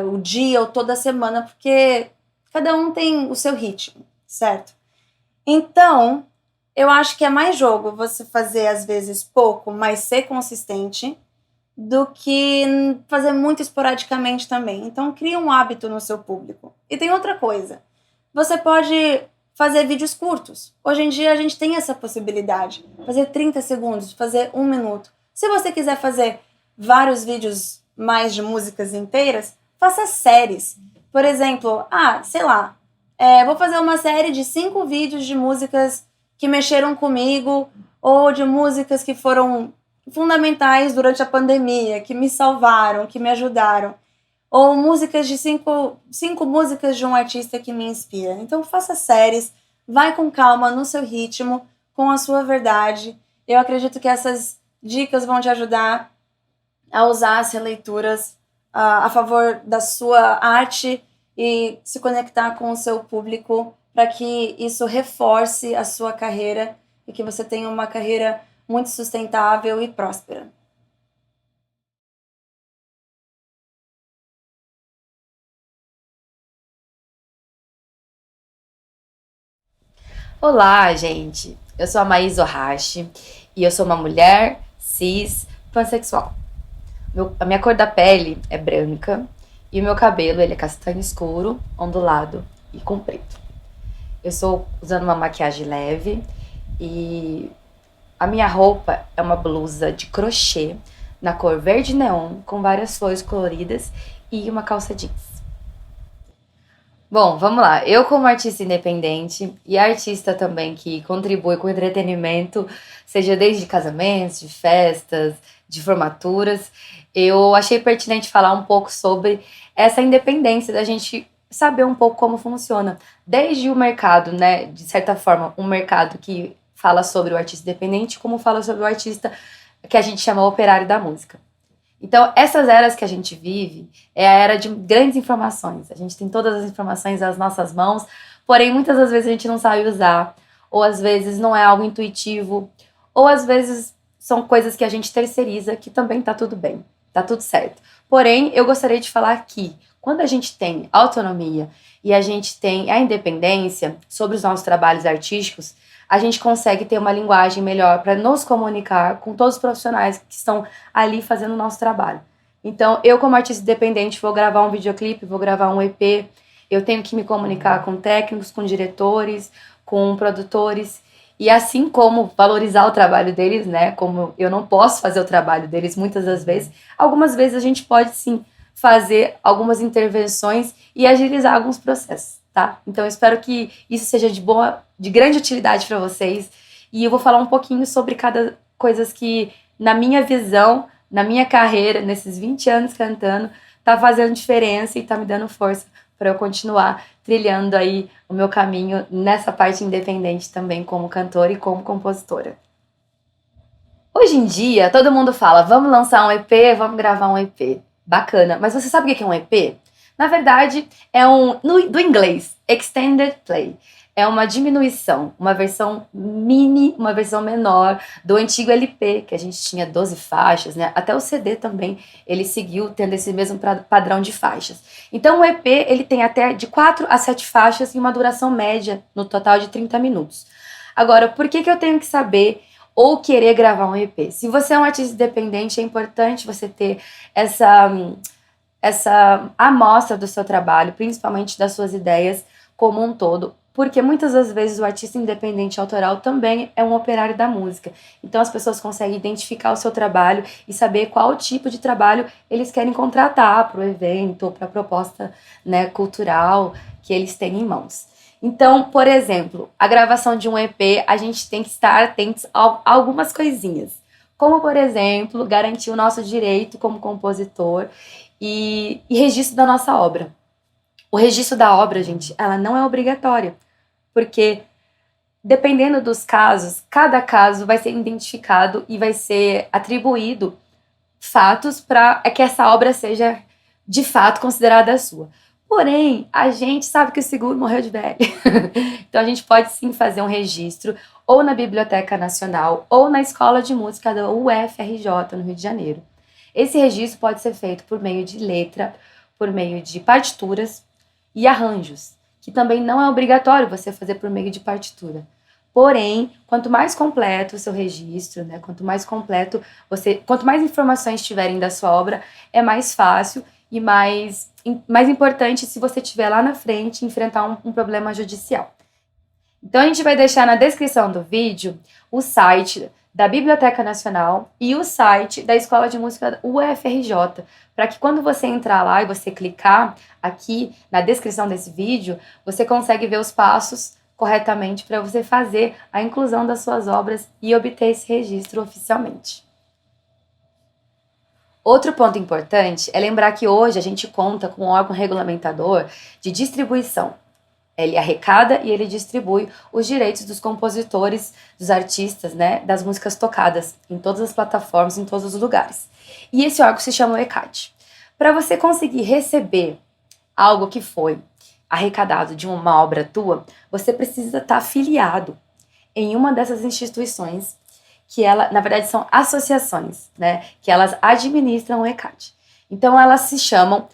Speaker 6: o dia ou toda semana, porque cada um tem o seu ritmo, certo? Então, eu acho que é mais jogo você fazer, às vezes, pouco, mas ser consistente, do que fazer muito esporadicamente também. Então, cria um hábito no seu público. E tem outra coisa. Você pode fazer vídeos curtos. Hoje em dia, a gente tem essa possibilidade. Fazer 30 segundos, fazer 1 minuto. Se você quiser fazer vários vídeos mais de músicas inteiras, faça séries. Por exemplo, vou fazer uma série de 5 vídeos de músicas que mexeram comigo ou de músicas que foram fundamentais durante a pandemia, que me salvaram, que me ajudaram. Ou músicas de 5 músicas de um artista que me inspira. Então faça séries, vai com calma, no seu ritmo, com a sua verdade. Eu acredito que essas dicas vão te ajudar a usar as releituras a favor da sua arte e se conectar com o seu público para que isso reforce a sua carreira e que você tenha uma carreira muito sustentável e próspera.
Speaker 7: Olá, gente! Eu sou a Maís Ohashi e eu sou uma mulher cis pansexual. A minha cor da pele é branca e o meu cabelo ele é castanho escuro, ondulado e comprido. Eu estou usando uma maquiagem leve e a minha roupa é uma blusa de crochê na cor verde neon com várias flores coloridas e uma calça jeans. Bom, vamos lá. Eu como artista independente e artista também que contribui com o entretenimento, seja desde casamentos, de festas, de formaturas, eu achei pertinente falar um pouco sobre essa independência da gente saber um pouco como funciona. Desde o mercado, né, de certa forma, um mercado que fala sobre o artista independente, como fala sobre o artista que a gente chama operário da música. Então, essas eras que a gente vive é a era de grandes informações. A gente tem todas as informações às nossas mãos, porém, muitas das vezes a gente não sabe usar, ou às vezes não é algo intuitivo, ou às vezes são coisas que a gente terceiriza, que também tá tudo bem, tá tudo certo. Porém, eu gostaria de falar que, Quando a gente tem autonomia e a gente tem a independência sobre os nossos trabalhos artísticos, a gente consegue ter uma linguagem melhor para nos comunicar com todos os profissionais que estão ali fazendo o nosso trabalho. Então, eu como artista independente vou gravar um videoclipe, vou gravar um EP, eu tenho que me comunicar com técnicos, com diretores, com produtores, e assim como valorizar o trabalho deles, né? Como eu não posso fazer o trabalho deles muitas das vezes, algumas vezes a gente pode sim fazer algumas intervenções e agilizar alguns processos, tá? Então eu espero que isso seja de grande utilidade para vocês, e eu vou falar um pouquinho sobre cada coisa que, na minha visão, na minha carreira, nesses 20 anos cantando, tá fazendo diferença e tá me dando força para eu continuar trilhando aí o meu caminho nessa parte independente também como cantora e como compositora. Hoje em dia, todo mundo fala, vamos lançar um EP, vamos gravar um EP. Bacana, mas você sabe o que é um EP? Na verdade, do inglês, Extended Play. É uma diminuição, uma versão mini, uma versão menor do antigo LP, que a gente tinha 12 faixas, né? Até o CD também, ele seguiu tendo esse mesmo padrão de faixas. Então o EP, ele tem até de 4 a 7 faixas e uma duração média, no total de 30 minutos. Agora, por que eu tenho que saber ou querer gravar um EP? Se você é um artista independente, é importante você ter essa amostra do seu trabalho, principalmente das suas ideias como um todo, porque muitas das vezes o artista independente autoral também é um operário da música. Então as pessoas conseguem identificar o seu trabalho e saber qual tipo de trabalho eles querem contratar para o evento ou para a proposta, né, cultural que eles têm em mãos. Então, por exemplo, a gravação de um EP, a gente tem que estar atentos a algumas coisinhas. Como, por exemplo, garantir o nosso direito como compositor e registro da nossa obra. O registro da obra, gente, ela não é obrigatória, porque dependendo dos casos, cada caso vai ser identificado e vai ser atribuído fatos para que essa obra seja de fato considerada sua. Porém, a gente sabe que o seguro morreu de velho. Então a gente pode sim fazer um registro ou na Biblioteca Nacional ou na Escola de Música da UFRJ, no Rio de Janeiro. Esse registro pode ser feito por meio de letra, por meio de partituras e arranjos, que também não é obrigatório você fazer por meio de partitura. Porém, quanto mais completo o seu registro, né, quanto mais informações tiverem da sua obra, é mais fácil e mais importante se você tiver lá na frente enfrentar um problema judicial. Então a gente vai deixar na descrição do vídeo o site da Biblioteca Nacional e o site da Escola de Música UFRJ, para que quando você entrar lá e você clicar aqui na descrição desse vídeo, você consegue ver os passos corretamente para você fazer a inclusão das suas obras e obter esse registro oficialmente. Outro ponto importante é lembrar que hoje a gente conta com um órgão regulamentador de distribuição. Ele arrecada e ele distribui os direitos dos compositores, dos artistas, né, das músicas tocadas em todas as plataformas, em todos os lugares. E esse órgão se chama o ECAD. Para você conseguir receber algo que foi arrecadado de uma obra tua, você precisa estar afiliado em uma dessas instituições, que na verdade são associações, né, que elas administram o ECAD. Então elas se chamam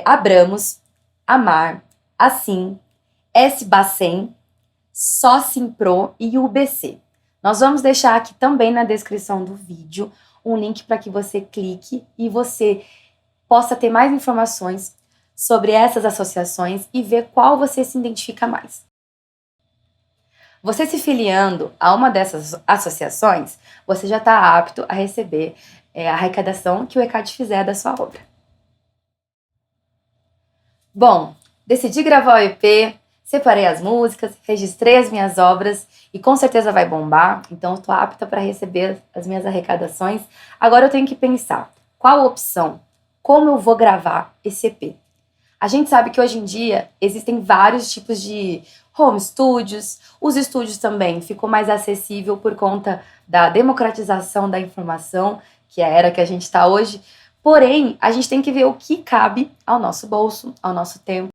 Speaker 7: Abramos, Amar, Assim, SBACEM, Socimpro e UBC. Nós vamos deixar aqui também na descrição do vídeo um link para que você clique e você possa ter mais informações sobre essas associações e ver qual você se identifica mais. Você se filiando a uma dessas associações, você já está apto a receber a arrecadação que o ECAD fizer da sua obra. Bom, decidi gravar o EP, separei as músicas, registrei as minhas obras e com certeza vai bombar, então eu estou apta para receber as minhas arrecadações. Agora eu tenho que pensar, qual opção? Como eu vou gravar esse EP? A gente sabe que hoje em dia existem vários tipos de home studios, os estúdios também ficou mais acessível por conta da democratização da informação, que é a era que a gente está hoje, porém a gente tem que ver o que cabe ao nosso bolso, ao nosso tempo.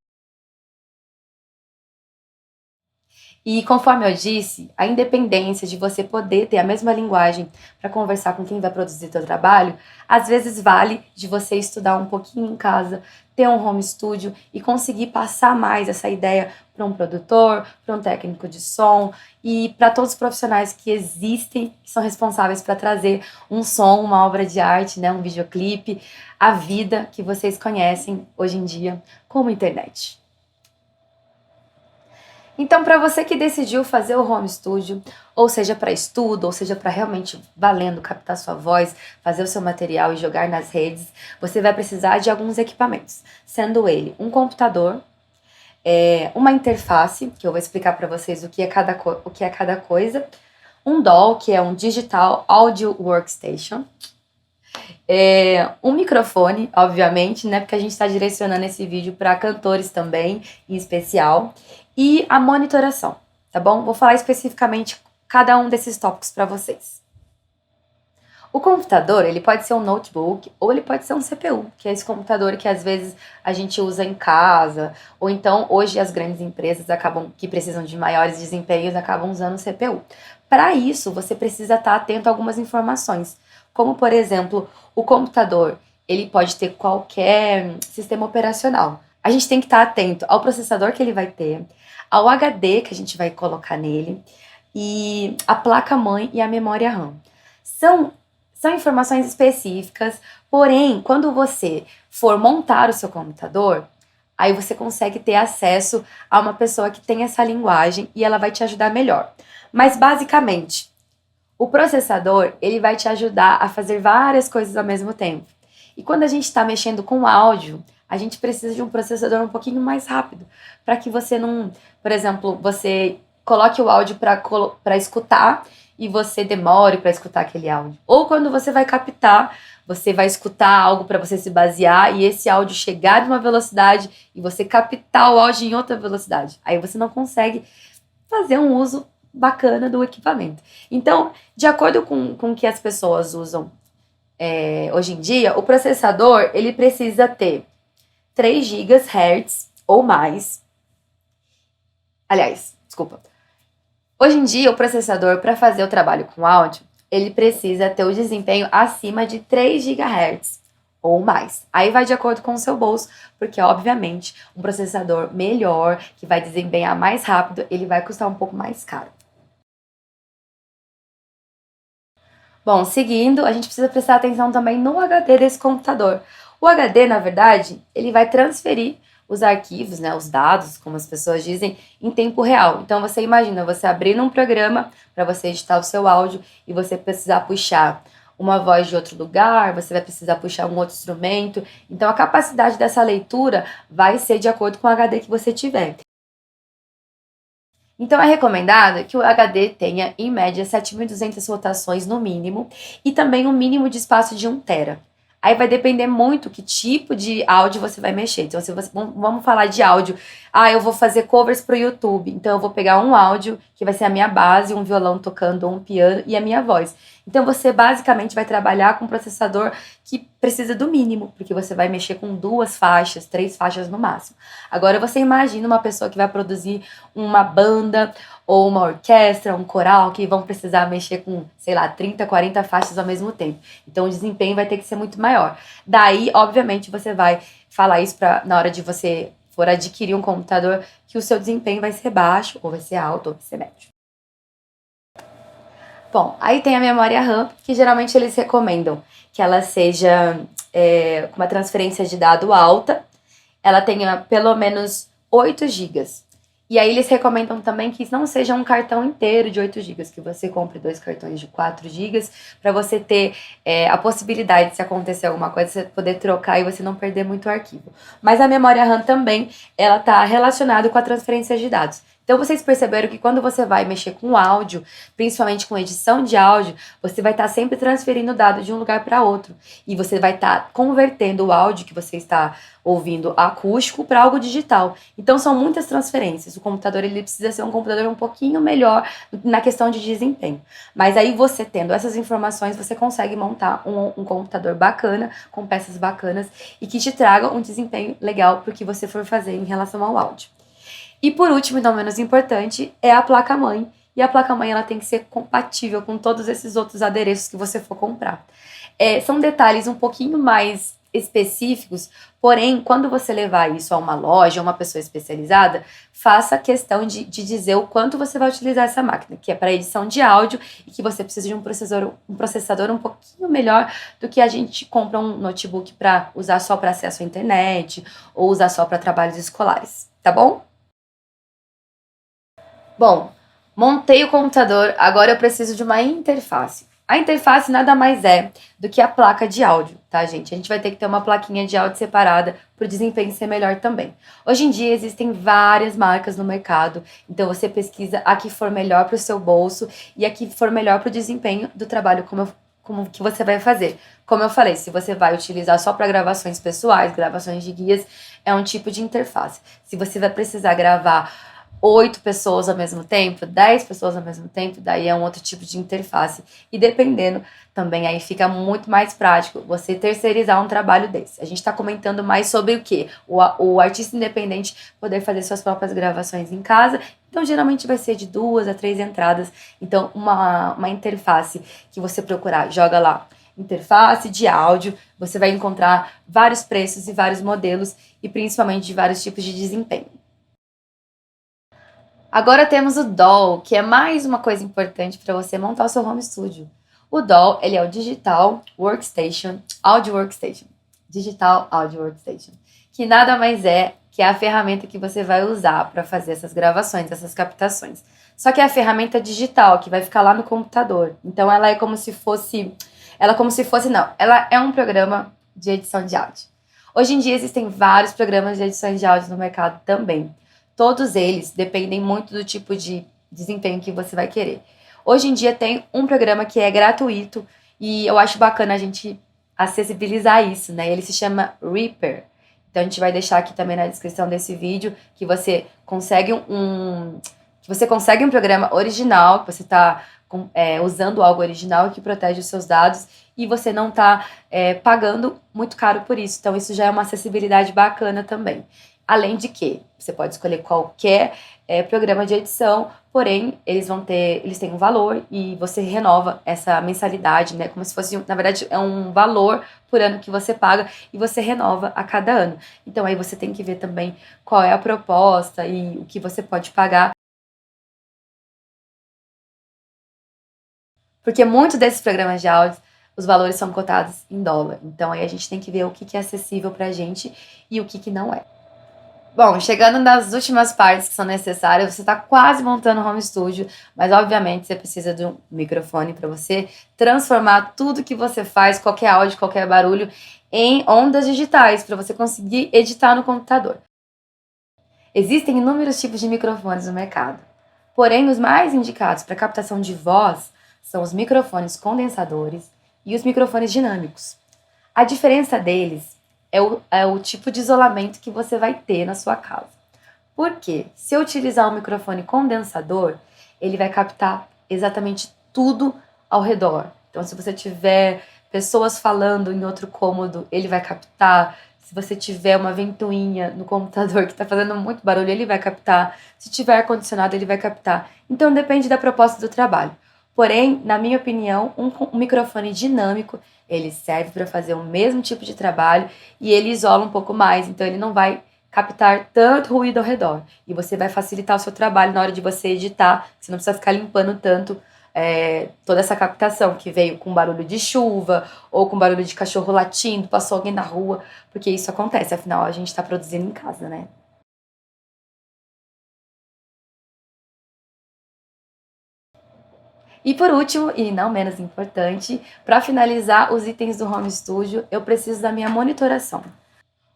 Speaker 7: E conforme eu disse, a independência de você poder ter a mesma linguagem para conversar com quem vai produzir seu trabalho, às vezes vale de você estudar um pouquinho em casa, ter um home studio e conseguir passar mais essa ideia para um produtor, para um técnico de som e para todos os profissionais que existem, que são responsáveis para trazer um som, uma obra de arte, né, um videoclipe, a vida que vocês conhecem hoje em dia como internet. Então, para você que decidiu fazer o home studio, ou seja para estudo, ou seja para realmente valendo captar sua voz, fazer o seu material e jogar nas redes, você vai precisar de alguns equipamentos, sendo ele um computador, uma interface, que eu vou explicar para vocês o que é cada coisa, um DAW, que é um Digital Audio Workstation, um microfone, obviamente, né, porque a gente está direcionando esse vídeo para cantores também, em especial, e a monitoração, tá bom? Vou falar especificamente cada um desses tópicos para vocês. O computador, ele pode ser um notebook ou ele pode ser um CPU, que é esse computador que às vezes a gente usa em casa, ou então hoje as grandes empresas que precisam de maiores desempenhos acabam usando o CPU. Para isso, você precisa estar atento a algumas informações, como por exemplo, o computador, ele pode ter qualquer sistema operacional. A gente tem que estar atento ao processador que ele vai ter, ao HD que a gente vai colocar nele, e a placa-mãe e a memória RAM. São informações específicas, porém, quando você for montar o seu computador, aí você consegue ter acesso a uma pessoa que tem essa linguagem e ela vai te ajudar melhor. Mas, basicamente, o processador, ele vai te ajudar a fazer várias coisas ao mesmo tempo. E quando a gente está mexendo com áudio, a gente precisa de um processador um pouquinho mais rápido, para que você não, por exemplo, você coloque o áudio para escutar e você demore para escutar aquele áudio. Ou quando você vai captar, você vai escutar algo para você se basear e esse áudio chegar numa velocidade e você captar o áudio em outra velocidade. Aí você não consegue fazer um uso bacana do equipamento. Então, de acordo com o que as pessoas usam hoje em dia, o processador ele precisa ter 3 GHz ou mais. Aliás, desculpa. Hoje em dia, o processador, para fazer o trabalho com áudio, ele precisa ter o desempenho acima de 3 GHz ou mais. Aí vai de acordo com o seu bolso, porque, obviamente, um processador melhor, que vai desempenhar mais rápido, ele vai custar um pouco mais caro. Bom, seguindo, a gente precisa prestar atenção também no HD desse computador. O HD, na verdade, ele vai transferir os arquivos, né, os dados, como as pessoas dizem, em tempo real. Então, você imagina, você abrindo um programa para você editar o seu áudio e você precisar puxar uma voz de outro lugar, você vai precisar puxar um outro instrumento. Então, a capacidade dessa leitura vai ser de acordo com o HD que você tiver. Então, é recomendado que o HD tenha, em média, 7.200 rotações no mínimo e também um mínimo de espaço de 1 TB. Aí vai depender muito que tipo de áudio você vai mexer. Então, vamos falar de áudio. Eu vou fazer covers pro YouTube. Então, eu vou pegar um áudio, que vai ser a minha base, um violão tocando, um piano e a minha voz. Então, você basicamente vai trabalhar com um processador que precisa do mínimo, porque você vai mexer com 2 faixas, 3 faixas no máximo. Agora, você imagina uma pessoa que vai produzir uma banda ou uma orquestra, um coral, que vão precisar mexer com, 30, 40 faixas ao mesmo tempo. Então, o desempenho vai ter que ser muito maior. Daí, obviamente, você vai falar isso na hora de você for adquirir um computador, que o seu desempenho vai ser baixo, ou vai ser alto, ou vai ser médio. Bom, aí tem a memória RAM, que geralmente eles recomendam que ela seja com uma transferência de dado alta, ela tenha pelo menos 8 GB. E aí eles recomendam também que não seja um cartão inteiro de 8 GB, que você compre 2 cartões de 4 GB, para você ter a possibilidade, se acontecer alguma coisa, você poder trocar e você não perder muito arquivo. Mas a memória RAM também, ela está relacionada com a transferência de dados. Então, vocês perceberam que quando você vai mexer com áudio, principalmente com edição de áudio, você vai estar sempre transferindo dados de um lugar para outro. E você vai estar convertendo o áudio que você está ouvindo acústico para algo digital. Então, são muitas transferências. O computador ele precisa ser um computador um pouquinho melhor na questão de desempenho. Mas aí, você tendo essas informações, você consegue montar um computador bacana, com peças bacanas, e que te traga um desempenho legal para o que você for fazer em relação ao áudio. E por último, e não menos importante, é a placa-mãe. E a placa-mãe ela tem que ser compatível com todos esses outros adereços que você for comprar. São detalhes um pouquinho mais específicos, porém, quando você levar isso a uma loja, a uma pessoa especializada, faça questão de dizer o quanto você vai utilizar essa máquina, que é para edição de áudio e que você precisa de um processador um pouquinho melhor do que a gente compra um notebook para usar só para acesso à internet ou usar só para trabalhos escolares, tá bom? Bom, montei o computador, agora eu preciso de uma interface. A interface nada mais é do que a placa de áudio, tá, gente? A gente vai ter que ter uma plaquinha de áudio separada para o desempenho ser melhor também. Hoje em dia existem várias marcas no mercado, então você pesquisa a que for melhor para o seu bolso e a que for melhor para o desempenho do trabalho como que você vai fazer. Como eu falei, se você vai utilizar só para gravações pessoais, gravações de guias, é um tipo de interface. Se você vai precisar gravar 8 pessoas ao mesmo tempo, 10 pessoas ao mesmo tempo, daí é um outro tipo de interface. E dependendo, também aí fica muito mais prático você terceirizar um trabalho desse. A gente está comentando mais sobre o quê? O artista independente poder fazer suas próprias gravações em casa. Então, geralmente vai ser de 2 a 3 entradas. Então, uma interface que você procurar, joga lá, interface de áudio, você vai encontrar vários preços e vários modelos e principalmente de vários tipos de desempenho. Agora temos o DAW, que é mais uma coisa importante para você montar o seu home studio. O DAW, ele é o Digital Workstation, Audio Workstation. Digital Audio Workstation. Que nada mais é que a ferramenta que você vai usar para fazer essas gravações, essas captações. Só que é a ferramenta digital, que vai ficar lá no computador. Então ela é como se fosse... Ela é um programa de edição de áudio. Hoje em dia existem vários programas de edição de áudio no mercado também. Todos eles dependem muito do tipo de desempenho que você vai querer. Hoje em dia tem um programa que é gratuito e eu acho bacana a gente acessibilizar isso, né? Ele se chama Reaper. Então a gente vai deixar aqui também na descrição desse vídeo que você consegue um programa original, que você está usando algo original que protege os seus dados e você não está pagando muito caro por isso. Então isso já é uma acessibilidade bacana também. Além de que você pode escolher qualquer programa de edição, porém eles têm um valor e você renova essa mensalidade, né? Como se fosse, na verdade, é um valor por ano que você paga e você renova a cada ano. Então aí você tem que ver também qual é a proposta e o que você pode pagar. Porque muitos desses programas de áudio, os valores são cotados em dólar. Então aí a gente tem que ver o que é acessível pra gente e o que não é. Bom, chegando nas últimas partes que são necessárias, você está quase montando o home studio, mas obviamente você precisa de um microfone para você transformar tudo que você faz, qualquer áudio, qualquer barulho, em ondas digitais, para você conseguir editar no computador. Existem inúmeros tipos de microfones no mercado, porém os mais indicados para captação de voz são os microfones condensadores e os microfones dinâmicos. A diferença deles é o tipo de isolamento que você vai ter na sua casa. Por quê? Se eu utilizar um microfone condensador, ele vai captar exatamente tudo ao redor. Então, se você tiver pessoas falando em outro cômodo, ele vai captar. Se você tiver uma ventoinha no computador que está fazendo muito barulho, ele vai captar. Se tiver ar-condicionado, ele vai captar. Então, depende da proposta do trabalho. Porém, na minha opinião, um microfone dinâmico, ele serve para fazer o mesmo tipo de trabalho e ele isola um pouco mais, então ele não vai captar tanto ruído ao redor. E você vai facilitar o seu trabalho na hora de você editar, você não precisa ficar limpando tanto toda essa captação que veio com barulho de chuva ou com barulho de cachorro latindo, passou alguém na rua, porque isso acontece, afinal a gente está produzindo em casa, né? E por último, e não menos importante, para finalizar os itens do home studio, eu preciso da minha monitoração.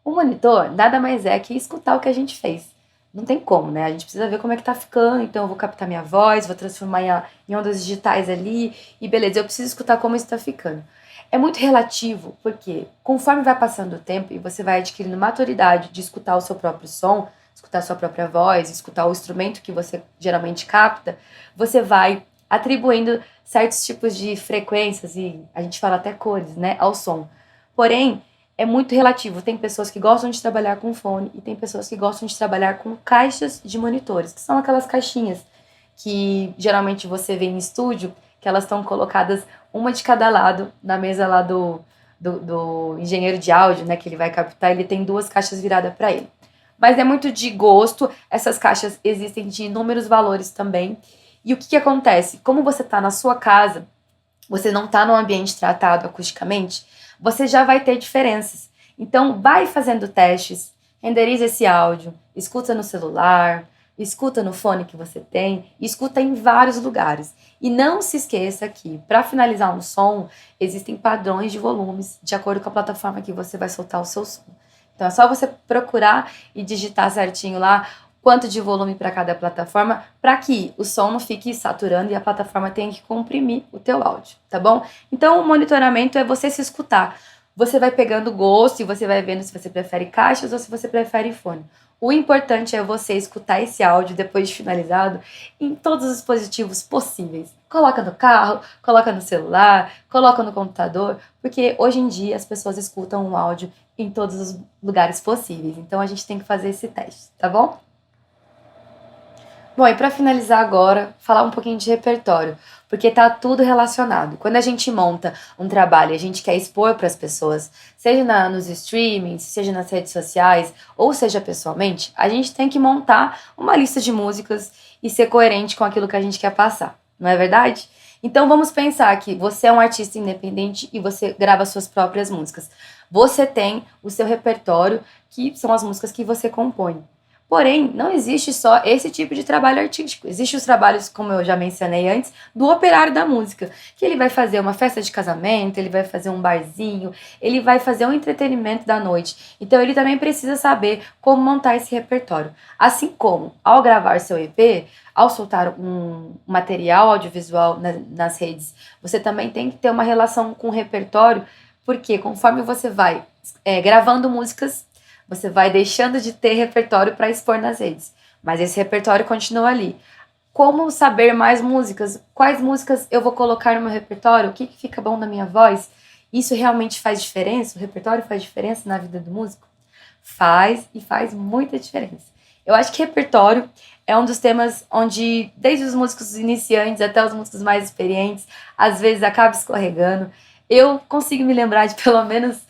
Speaker 7: O monitor nada mais é que escutar o que a gente fez. Não tem como, né? A gente precisa ver como é que tá ficando, então eu vou captar minha voz, vou transformar em ondas digitais ali, e beleza, eu preciso escutar como isso tá ficando. É muito relativo, porque conforme vai passando o tempo e você vai adquirindo maturidade de escutar o seu próprio som, escutar a sua própria voz, escutar o instrumento que você geralmente capta, você vai atribuindo certos tipos de frequências e a gente fala até cores, né, ao som. Porém, é muito relativo. Tem pessoas que gostam de trabalhar com fone e tem pessoas que gostam de trabalhar com caixas de monitores, que são aquelas caixinhas que geralmente você vê em estúdio, que elas estão colocadas uma de cada lado na mesa lá do do engenheiro de áudio, né, que ele vai captar, ele tem 2 caixas viradas para ele. Mas é muito de gosto, essas caixas existem de inúmeros valores também. E o que acontece? Como você está na sua casa, você não está num ambiente tratado acusticamente, você já vai ter diferenças. Então, vai fazendo testes, renderiza esse áudio, escuta no celular, escuta no fone que você tem, escuta em vários lugares. E não se esqueça que, para finalizar um som, existem padrões de volumes, de acordo com a plataforma que você vai soltar o seu som. Então, é só você procurar e digitar certinho lá quanto de volume para cada plataforma, para que o som não fique saturando e a plataforma tenha que comprimir o teu áudio, tá bom? Então, o monitoramento é você se escutar. Você vai pegando gosto e você vai vendo se você prefere caixas ou se você prefere fone. O importante é você escutar esse áudio depois de finalizado em todos os dispositivos possíveis. Coloca no carro, coloca no celular, coloca no computador, porque hoje em dia as pessoas escutam um áudio em todos os lugares possíveis. Então a gente tem que fazer esse teste, tá bom? Bom, e para finalizar agora, falar um pouquinho de repertório, porque tá tudo relacionado. Quando a gente monta um trabalho e a gente quer expor para as pessoas, seja nos streamings, seja nas redes sociais, ou seja pessoalmente, a gente tem que montar uma lista de músicas e ser coerente com aquilo que a gente quer passar, não é verdade? Então vamos pensar que você é um artista independente e você grava suas próprias músicas. Você tem o seu repertório, que são as músicas que você compõe. Porém, não existe só esse tipo de trabalho artístico. Existem os trabalhos, como eu já mencionei antes, do operário da música, que ele vai fazer uma festa de casamento, ele vai fazer um barzinho, ele vai fazer um entretenimento da noite. Então, ele também precisa saber como montar esse repertório. Assim como, ao gravar seu EP, ao soltar um material audiovisual nas redes, você também tem que ter uma relação com o repertório, porque conforme você vai gravando músicas, você vai deixando de ter repertório para expor nas redes. Mas esse repertório continua ali. Como saber mais músicas? Quais músicas eu vou colocar no meu repertório? O que fica bom na minha voz? Isso realmente faz diferença? O repertório faz diferença na vida do músico? Faz, e faz muita diferença. Eu acho que repertório é um dos temas onde, desde os músicos iniciantes até os músicos mais experientes, às vezes acaba escorregando. Eu consigo me lembrar de pelo menos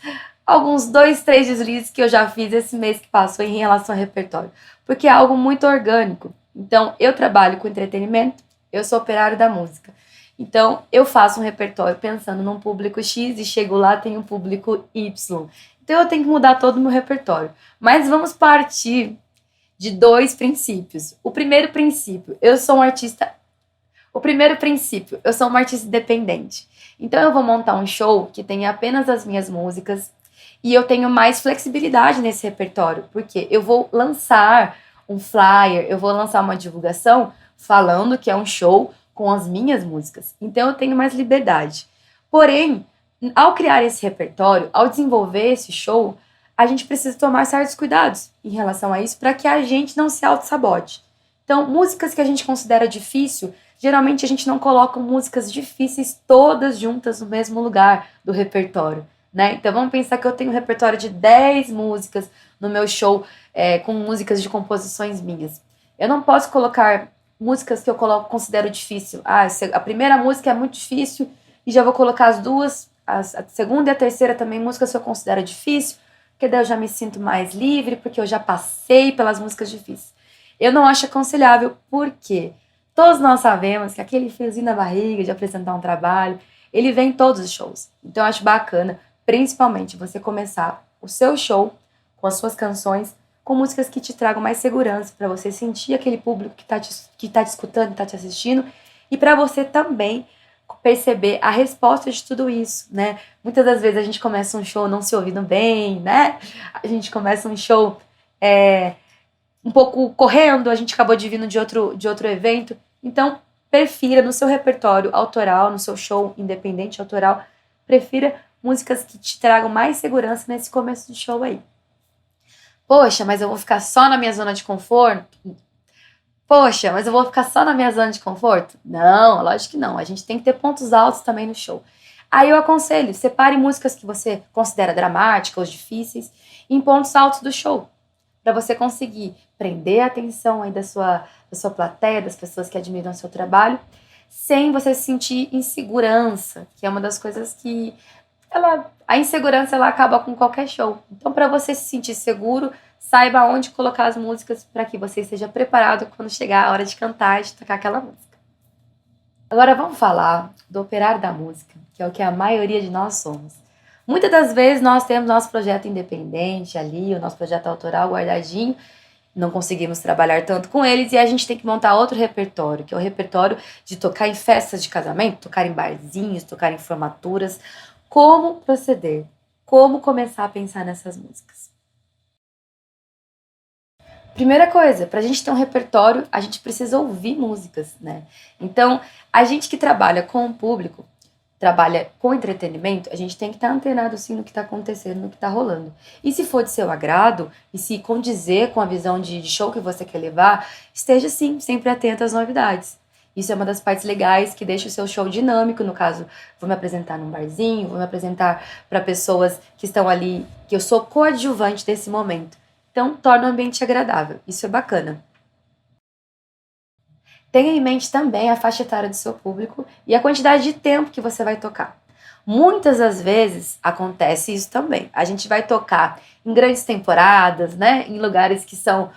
Speaker 7: alguns 2, 3 deslizes que eu já fiz esse mês que passou em relação ao repertório, porque é algo muito orgânico. Então, eu trabalho com entretenimento, eu sou operário da música. Então, eu faço um repertório pensando num público X e chego lá, tem um público Y. Então, eu tenho que mudar todo o meu repertório. Mas vamos partir de 2 princípios. O primeiro princípio, eu sou uma artista independente. Então, eu vou montar um show que tenha apenas as minhas músicas, e eu tenho mais flexibilidade nesse repertório, porque eu vou lançar um flyer, eu vou lançar uma divulgação falando que é um show com as minhas músicas. Então eu tenho mais liberdade. Porém, ao criar esse repertório, ao desenvolver esse show, a gente precisa tomar certos cuidados em relação a isso para que a gente não se auto-sabote. Então, músicas que a gente considera difícil, geralmente a gente não coloca músicas difíceis todas juntas no mesmo lugar do repertório. Né? Então vamos pensar que eu tenho um repertório de 10 músicas no meu show, com músicas de composições minhas. Eu não posso colocar músicas que eu considero difícil. A primeira música é muito difícil e já vou colocar as duas, a segunda e a terceira também músicas que eu considero difícil, porque daí eu já me sinto mais livre, porque eu já passei pelas músicas difíceis. Eu não acho aconselhável, porque todos nós sabemos que aquele friozinho na barriga de apresentar um trabalho, ele vem em todos os shows. Então eu acho bacana, principalmente, você começar o seu show com as suas canções, com músicas que te tragam mais segurança, para você sentir aquele público que tá te escutando, que tá te assistindo, e para você também perceber a resposta de tudo isso, né? Muitas das vezes a gente começa um show não se ouvindo bem, né? A gente começa um show um pouco correndo, a gente acabou de vir de outro evento. Então, prefira no seu repertório autoral, no seu show independente autoral, prefira músicas que te tragam mais segurança nesse começo de show aí. Poxa, mas eu vou ficar só na minha zona de conforto? Poxa, mas eu vou ficar só na minha zona de conforto? Não, lógico que não. A gente tem que ter pontos altos também no show. Aí eu aconselho, separe músicas que você considera dramáticas ou difíceis em pontos altos do show, para você conseguir prender a atenção aí da sua plateia, das pessoas que admiram o seu trabalho, sem você se sentir insegurança, que é uma das coisas que a insegurança ela acaba com qualquer show. Então, para você se sentir seguro, saiba onde colocar as músicas para que você esteja preparado quando chegar a hora de cantar e de tocar aquela música. Agora vamos falar do operário da música, que é o que a maioria de nós somos. Muitas das vezes nós temos nosso projeto independente ali, o nosso projeto autoral guardadinho, não conseguimos trabalhar tanto com eles e a gente tem que montar outro repertório, que é o repertório de tocar em festas de casamento, tocar em barzinhos, tocar em formaturas. Como proceder? Como começar a pensar nessas músicas? Primeira coisa, para a gente ter um repertório, a gente precisa ouvir músicas, né? Então, a gente que trabalha com o público, trabalha com entretenimento, a gente tem que estar antenado sim no que está acontecendo, no que está rolando. E se for de seu agrado, e se condizer com a visão de show que você quer levar, esteja sim, sempre atento às novidades. Isso é uma das partes legais que deixa o seu show dinâmico. No caso, vou me apresentar num barzinho, vou me apresentar para pessoas que estão ali, que eu sou coadjuvante desse momento. Então, torna o ambiente agradável. Isso é bacana. Tenha em mente também a faixa etária do seu público e a quantidade de tempo que você vai tocar. Muitas das vezes acontece isso também. A gente vai tocar em grandes temporadas, né? Em lugares que são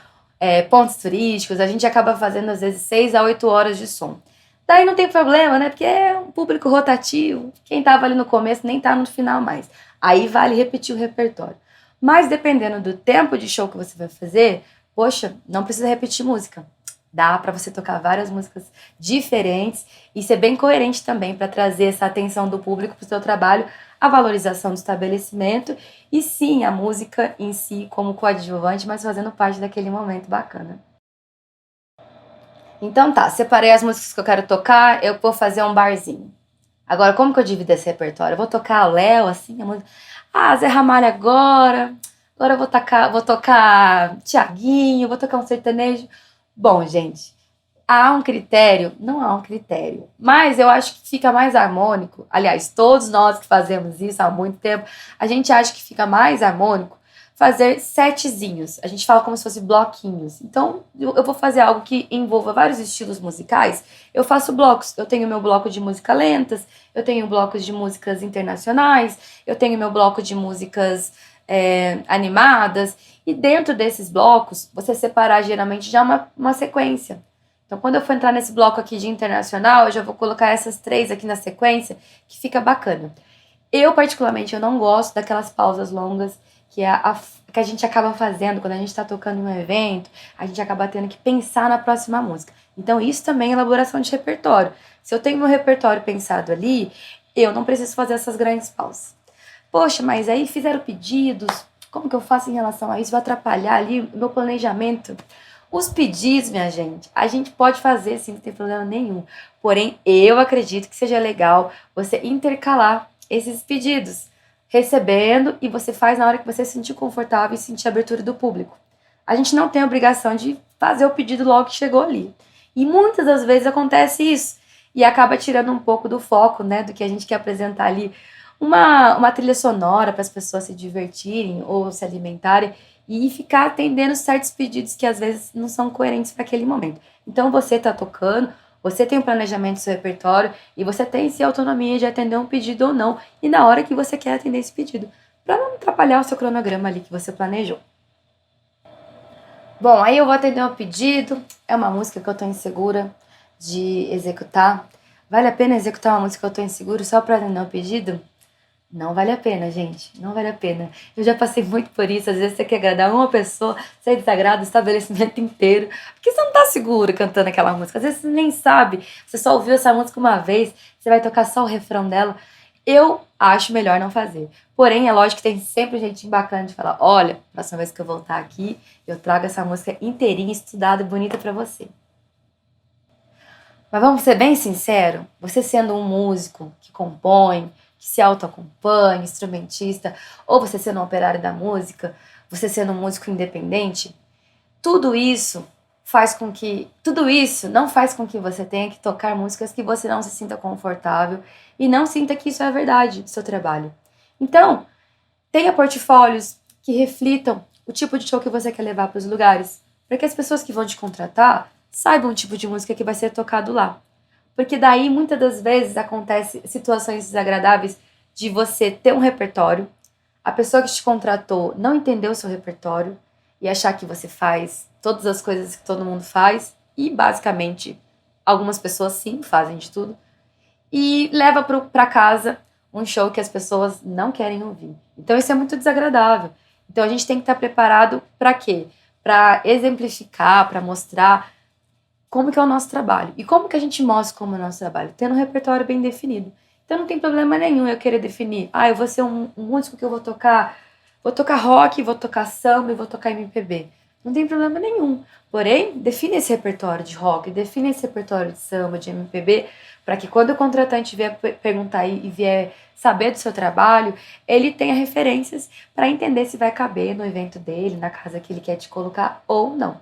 Speaker 7: pontos turísticos, a gente acaba fazendo às vezes 6 a 8 horas de som. Daí não tem problema, né? Porque é um público rotativo. Quem estava ali no começo nem está no final mais. Aí vale repetir o repertório. Mas dependendo do tempo de show que você vai fazer, poxa, não precisa repetir música. Dá para você tocar várias músicas diferentes e ser bem coerente também para trazer essa atenção do público para o seu trabalho, a valorização do estabelecimento e sim, a música em si como coadjuvante, mas fazendo parte daquele momento bacana. Então tá, separei as músicas que eu quero tocar, eu vou fazer um barzinho. Agora, como que eu divido esse repertório? Eu vou tocar Léo, assim, a música... Zé Ramalho agora eu vou tocar Tiaguinho, vou tocar um sertanejo. Bom, gente, há um critério? Não há um critério, mas eu acho que fica mais harmônico. Aliás, todos nós que fazemos isso há muito tempo, a gente acha que fica mais harmônico fazer setzinhos. A gente fala como se fosse bloquinhos. Então, eu vou fazer algo que envolva vários estilos musicais. Eu faço blocos. Eu tenho meu bloco de música lentas, eu tenho blocos de músicas internacionais, eu tenho meu bloco de músicas animadas. E dentro desses blocos, você separar geralmente já uma sequência. Então, quando eu for entrar nesse bloco aqui de internacional, eu já vou colocar essas 3 aqui na sequência, que fica bacana. Eu, particularmente, eu não gosto daquelas pausas longas que que a gente acaba fazendo quando a gente está tocando em um evento, a gente acaba tendo que pensar na próxima música. Então, isso também é elaboração de repertório. Se eu tenho meu repertório pensado ali, eu não preciso fazer essas grandes pausas. Poxa, mas aí fizeram pedidos, como que eu faço em relação a isso? Vai atrapalhar ali o meu planejamento? Os pedidos, minha gente, a gente pode fazer sim, não tem problema nenhum. Porém, eu acredito que seja legal você intercalar esses pedidos, recebendo, e você faz na hora que você se sentir confortável e sentir a abertura do público. A gente não tem a obrigação de fazer o pedido logo que chegou ali. E muitas das vezes acontece isso. E acaba tirando um pouco do foco, né, do que a gente quer apresentar ali. Uma trilha sonora para as pessoas se divertirem ou se alimentarem e ficar atendendo certos pedidos que às vezes não são coerentes para aquele momento. Então você está tocando, você tem um planejamento do seu repertório e você tem sim a autonomia de atender um pedido ou não e na hora que você quer atender esse pedido, para não atrapalhar o seu cronograma ali que você planejou. Bom, aí eu vou atender um pedido, é uma música que eu estou insegura de executar. Vale a pena executar uma música que eu estou insegura só para atender um pedido? Não vale a pena, gente. Não vale a pena. Eu já passei muito por isso. Às vezes você quer agradar uma pessoa, você desagrada o estabelecimento inteiro. Porque você não tá seguro cantando aquela música. Às vezes você nem sabe. Você só ouviu essa música uma vez, você vai tocar só o refrão dela. Eu acho melhor não fazer. Porém, é lógico que tem sempre um jeitinho bacana de falar: olha, próxima vez que eu voltar aqui, eu trago essa música inteirinha, estudada e bonita pra você. Mas vamos ser bem sinceros, você sendo um músico que compõe, que se auto-acompanha, instrumentista, ou você sendo um operário da música, você sendo um músico independente, tudo isso não faz com que você tenha que tocar músicas que você não se sinta confortável e não sinta que isso é a verdade do seu trabalho. Então, tenha portfólios que reflitam o tipo de show que você quer levar para os lugares, para que as pessoas que vão te contratar saibam o tipo de música que vai ser tocado lá. Porque daí, muitas das vezes, acontecem situações desagradáveis de você ter um repertório, a pessoa que te contratou não entendeu o seu repertório e achar que você faz todas as coisas que todo mundo faz, e basicamente algumas pessoas sim fazem de tudo, e leva para casa um show que as pessoas não querem ouvir. Então isso é muito desagradável. Então a gente tem que estar preparado para quê? Para exemplificar, para mostrar como que é o nosso trabalho. E como que a gente mostra como é o nosso trabalho? Tendo um repertório bem definido. Então não tem problema nenhum eu querer definir, eu vou ser um músico que eu vou tocar rock, vou tocar samba e vou tocar MPB. Não tem problema nenhum. Porém, define esse repertório de rock, define esse repertório de samba, de MPB, para que quando o contratante vier perguntar e vier saber do seu trabalho, ele tenha referências para entender se vai caber no evento dele, na casa que ele quer te colocar ou não.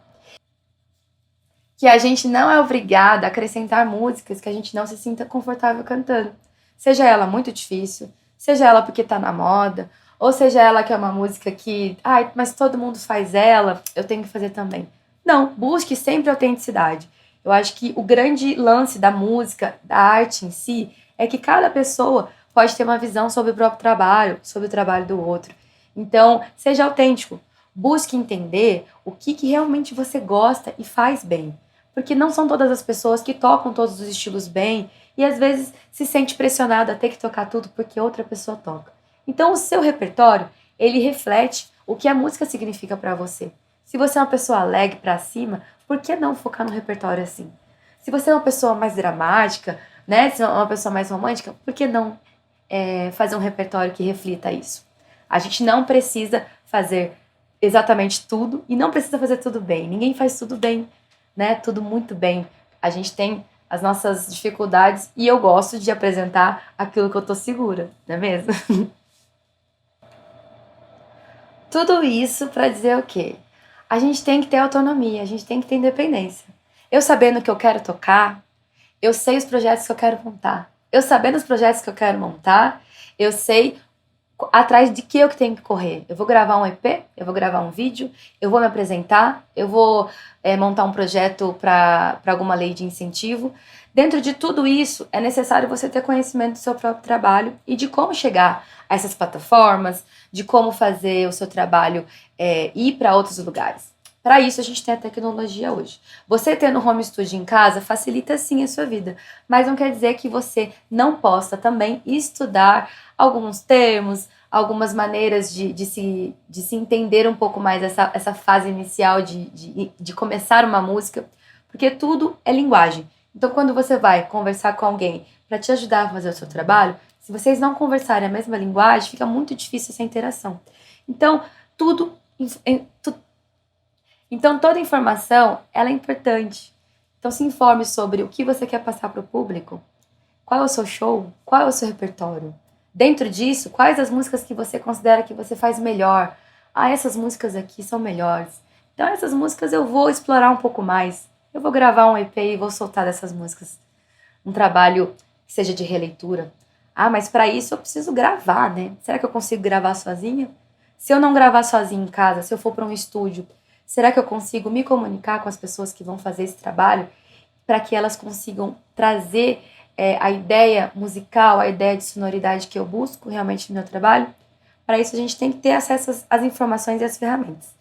Speaker 7: Que a gente não é obrigada a acrescentar músicas que a gente não se sinta confortável cantando. Seja ela muito difícil, seja ela porque tá na moda, ou seja ela que é uma música que, mas todo mundo faz ela, eu tenho que fazer também. Não, busque sempre autenticidade. Eu acho que o grande lance da música, da arte em si, é que cada pessoa pode ter uma visão sobre o próprio trabalho, sobre o trabalho do outro. Então, seja autêntico. Busque entender o que realmente você gosta e faz bem. Porque não são todas as pessoas que tocam todos os estilos bem e às vezes se sente pressionada a ter que tocar tudo porque outra pessoa toca. Então, o seu repertório, ele reflete o que a música significa para você. Se você é uma pessoa alegre pra cima, por que não focar no repertório assim? Se você é uma pessoa mais dramática, né? Se é uma pessoa mais romântica, por que não fazer um repertório que reflita isso? A gente não precisa fazer exatamente tudo e não precisa fazer tudo bem. Ninguém faz tudo bem, né? Tudo muito bem. A gente tem as nossas dificuldades e eu gosto de apresentar aquilo que eu tô segura, não é mesmo? Tudo isso para dizer o quê? A gente tem que ter autonomia, a gente tem que ter independência. Eu sabendo o que eu quero tocar, eu sei os projetos que eu quero montar. Eu sabendo os projetos que eu quero montar, eu sei atrás de que eu que tenho que correr. Eu vou gravar um EP, eu vou gravar um vídeo, eu vou me apresentar, eu vou montar um projeto para alguma lei de incentivo. Dentro de tudo isso, é necessário você ter conhecimento do seu próprio trabalho e de como chegar a essas plataformas, de como fazer o seu trabalho ir para outros lugares. Para isso, a gente tem a tecnologia hoje. Você tendo home studio em casa facilita sim a sua vida, mas não quer dizer que você não possa também estudar alguns termos, algumas maneiras de se entender um pouco mais essa fase inicial de começar uma música, porque tudo é linguagem. Então, quando você vai conversar com alguém para te ajudar a fazer o seu trabalho, se vocês não conversarem a mesma linguagem, fica muito difícil essa interação. Então, toda informação, ela é importante. Então, se informe sobre o que você quer passar para o público. Qual é o seu show? Qual é o seu repertório? Dentro disso, quais as músicas que você considera que você faz melhor? Essas músicas aqui são melhores. Então, essas músicas eu vou explorar um pouco mais. Eu vou gravar um EP e vou soltar dessas músicas. Um trabalho que seja de releitura. Mas para isso eu preciso gravar, né? Será que eu consigo gravar sozinha? Se eu não gravar sozinha em casa, se eu for para um estúdio, será que eu consigo me comunicar com as pessoas que vão fazer esse trabalho para que elas consigam trazer a ideia musical, a ideia de sonoridade que eu busco realmente no meu trabalho? Para isso a gente tem que ter acesso às informações e às ferramentas.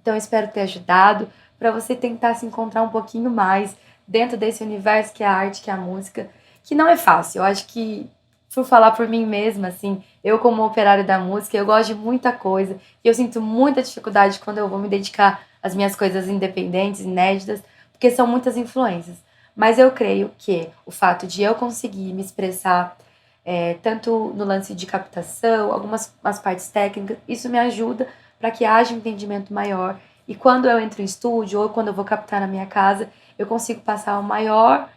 Speaker 7: Então eu espero ter ajudado para você tentar se encontrar um pouquinho mais dentro desse universo que é a arte, que é a música, que não é fácil. Eu acho que, por falar por mim mesma, assim, eu como operária da música, eu gosto de muita coisa e eu sinto muita dificuldade quando eu vou me dedicar às minhas coisas independentes, inéditas, porque são muitas influências. Mas eu creio que o fato de eu conseguir me expressar tanto no lance de captação, algumas partes técnicas, isso me ajuda para que haja um entendimento maior. E quando eu entro em estúdio ou quando eu vou captar na minha casa, eu consigo passar maior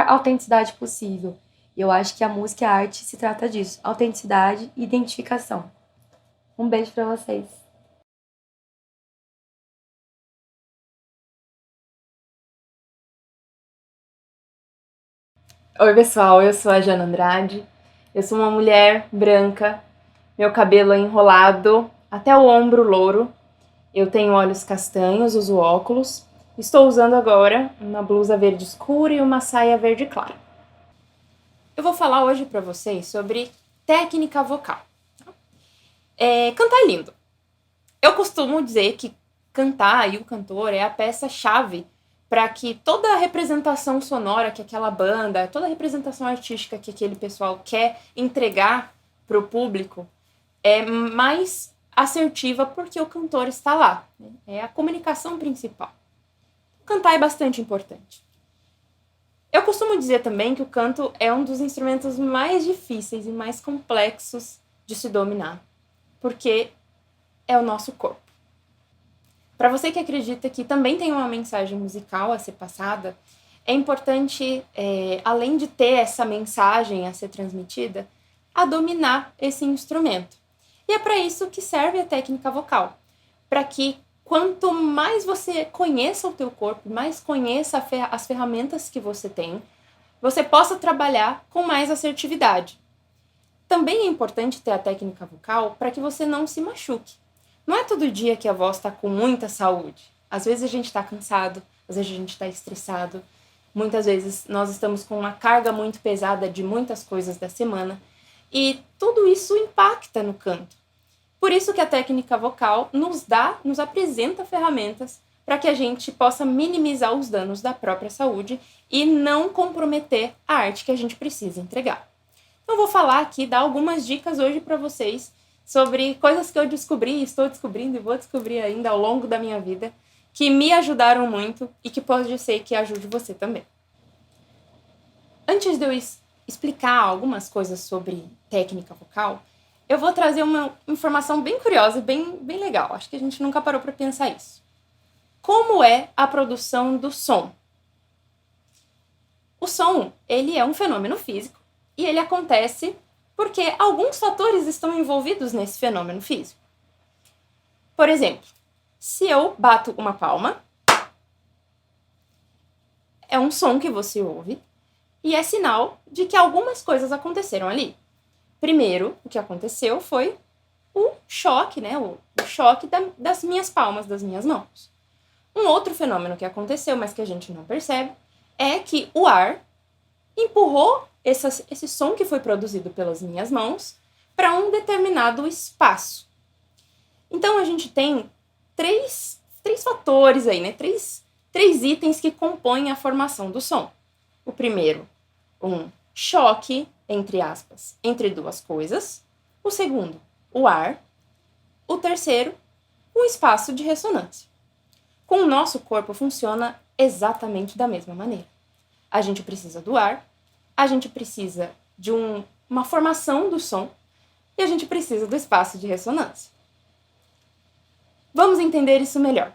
Speaker 7: autenticidade possível. E eu acho que a música e a arte se trata disso, autenticidade e identificação. Um beijo para vocês.
Speaker 8: Oi, pessoal, eu sou a Jana Andrade. Eu sou uma mulher branca, meu cabelo é enrolado até o ombro louro. Eu tenho olhos castanhos, uso óculos. Estou usando agora uma blusa verde escura e uma saia verde clara. eu vou falar hoje para vocês sobre técnica vocal. Cantar é lindo. Eu costumo dizer que cantar e o cantor é a peça-chave para que toda a representação sonora que aquela banda, toda a representação artística que aquele pessoal quer entregar para o público é mais assertiva porque o cantor está lá. É a comunicação principal. Cantar é bastante importante. Eu costumo dizer também que o canto é um dos instrumentos mais difíceis e mais complexos de se dominar, porque é o nosso corpo. Para você que acredita que também tem uma mensagem musical a ser passada, é importante, além de ter essa mensagem a ser transmitida, a dominar esse instrumento. E é para isso que serve a técnica vocal, para que quanto mais você conheça o teu corpo, mais conheça as ferramentas que você tem, você possa trabalhar com mais assertividade. Também é importante ter a técnica vocal para que você não se machuque. Não é todo dia que a voz está com muita saúde. Às vezes a gente está cansado, às vezes a gente está estressado. Muitas vezes nós estamos com uma carga muito pesada de muitas coisas da semana. E tudo isso impacta no canto. Por isso que a técnica vocal nos apresenta ferramentas para que a gente possa minimizar os danos da própria saúde e não comprometer a arte que a gente precisa entregar. Eu vou falar aqui, dar algumas dicas hoje para vocês sobre coisas que eu descobri, estou descobrindo e vou descobrir ainda ao longo da minha vida, que me ajudaram muito e que pode ser que ajude você também. Antes de eu explicar algumas coisas sobre técnica vocal, eu vou trazer uma informação bem curiosa e bem legal. Acho que a gente nunca parou para pensar isso. Como é a produção do som? O som, ele é um fenômeno físico e ele acontece porque alguns fatores estão envolvidos nesse fenômeno físico. Por exemplo, se eu bato uma palma, é um som que você ouve e é sinal de que algumas coisas aconteceram ali. Primeiro, o que aconteceu foi o choque, né? O choque das minhas palmas, das minhas mãos. Um outro fenômeno que aconteceu, mas que a gente não percebe, é que o ar empurrou esse som que foi produzido pelas minhas mãos para um determinado espaço. Então, a gente tem três fatores aí, né? Três itens que compõem a formação do som. O primeiro, um choque, entre aspas, entre duas coisas. O segundo, o ar. O terceiro, um espaço de ressonância. Com o nosso corpo funciona exatamente da mesma maneira. A gente precisa do ar, a gente precisa de uma formação do som e a gente precisa do espaço de ressonância. Vamos entender isso melhor.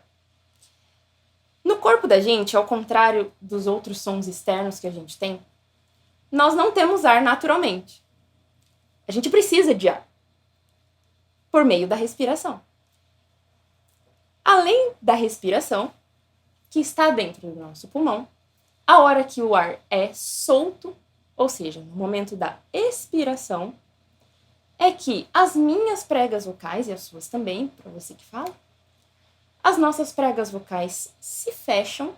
Speaker 8: No corpo da gente, ao contrário dos outros sons externos que a gente tem, nós não temos ar naturalmente. A gente precisa de ar por meio da respiração. Além da respiração, que está dentro do nosso pulmão, a hora que o ar é solto, ou seja, no momento da expiração, é que as minhas pregas vocais, e as suas também, para você que fala, as nossas pregas vocais se fecham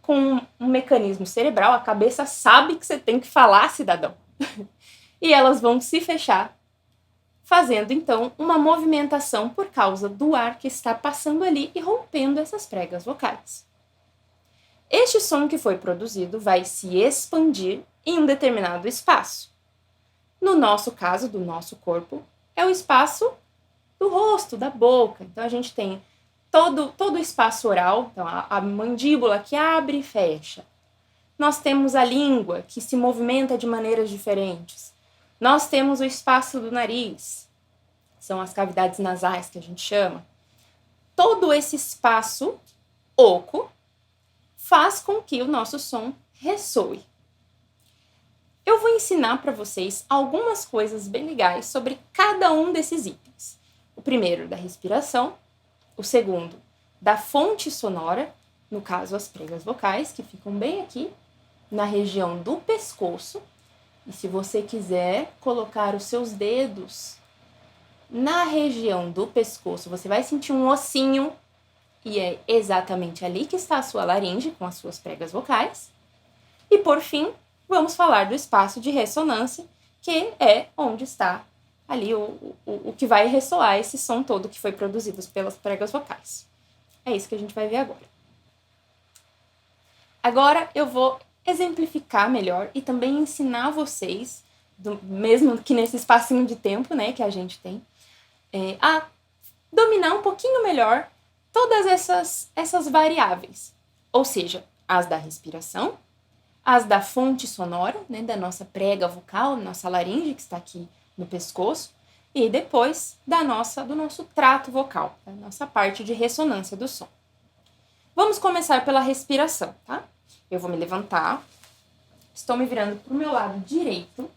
Speaker 8: com um mecanismo cerebral, a cabeça sabe que você tem que falar, cidadão. E elas vão se fechar, fazendo então uma movimentação por causa do ar que está passando ali e rompendo essas pregas vocais. Este som que foi produzido vai se expandir em um determinado espaço. No nosso caso, do nosso corpo, é o espaço do rosto, da boca. Então a gente tem todo o espaço oral, então a mandíbula que abre e fecha. Nós temos a língua que se movimenta de maneiras diferentes. Nós temos o espaço do nariz, são as cavidades nasais que a gente chama. Todo esse espaço oco faz com que o nosso som ressoe. Eu vou ensinar para vocês algumas coisas bem legais sobre cada um desses itens. O primeiro, da respiração. O segundo, da fonte sonora, no caso as pregas vocais, que ficam bem aqui na região do pescoço. E se você quiser colocar os seus dedos na região do pescoço, você vai sentir um ossinho, e é exatamente ali que está a sua laringe, com as suas pregas vocais. E por fim, vamos falar do espaço de ressonância, que é onde está ali o que vai ressoar esse som todo que foi produzido pelas pregas vocais. É isso que a gente vai ver agora. Agora eu vou exemplificar melhor e também ensinar vocês, mesmo que nesse espacinho de tempo, né, que a gente tem, a dominar um pouquinho melhor todas essas variáveis. Ou seja, as da respiração, as da fonte sonora, né, da nossa prega vocal, nossa laringe, que está aqui no pescoço, e depois do nosso trato vocal, da nossa parte de ressonância do som. Vamos começar pela respiração, tá? Eu vou me levantar, estou me virando para o meu lado direito,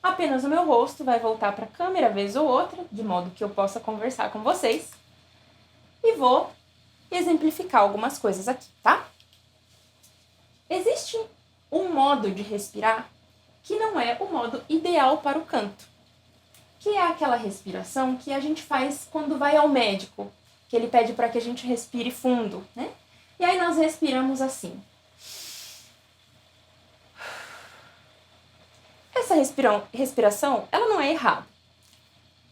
Speaker 8: apenas o meu rosto vai voltar para a câmera vez ou outra, de modo que eu possa conversar com vocês, e vou exemplificar algumas coisas aqui, tá? Existe um modo de respirar que não é o modo ideal para o canto, que é aquela respiração que a gente faz quando vai ao médico, que ele pede para que a gente respire fundo, né? E aí nós respiramos assim. Essa respiração, ela não é errada,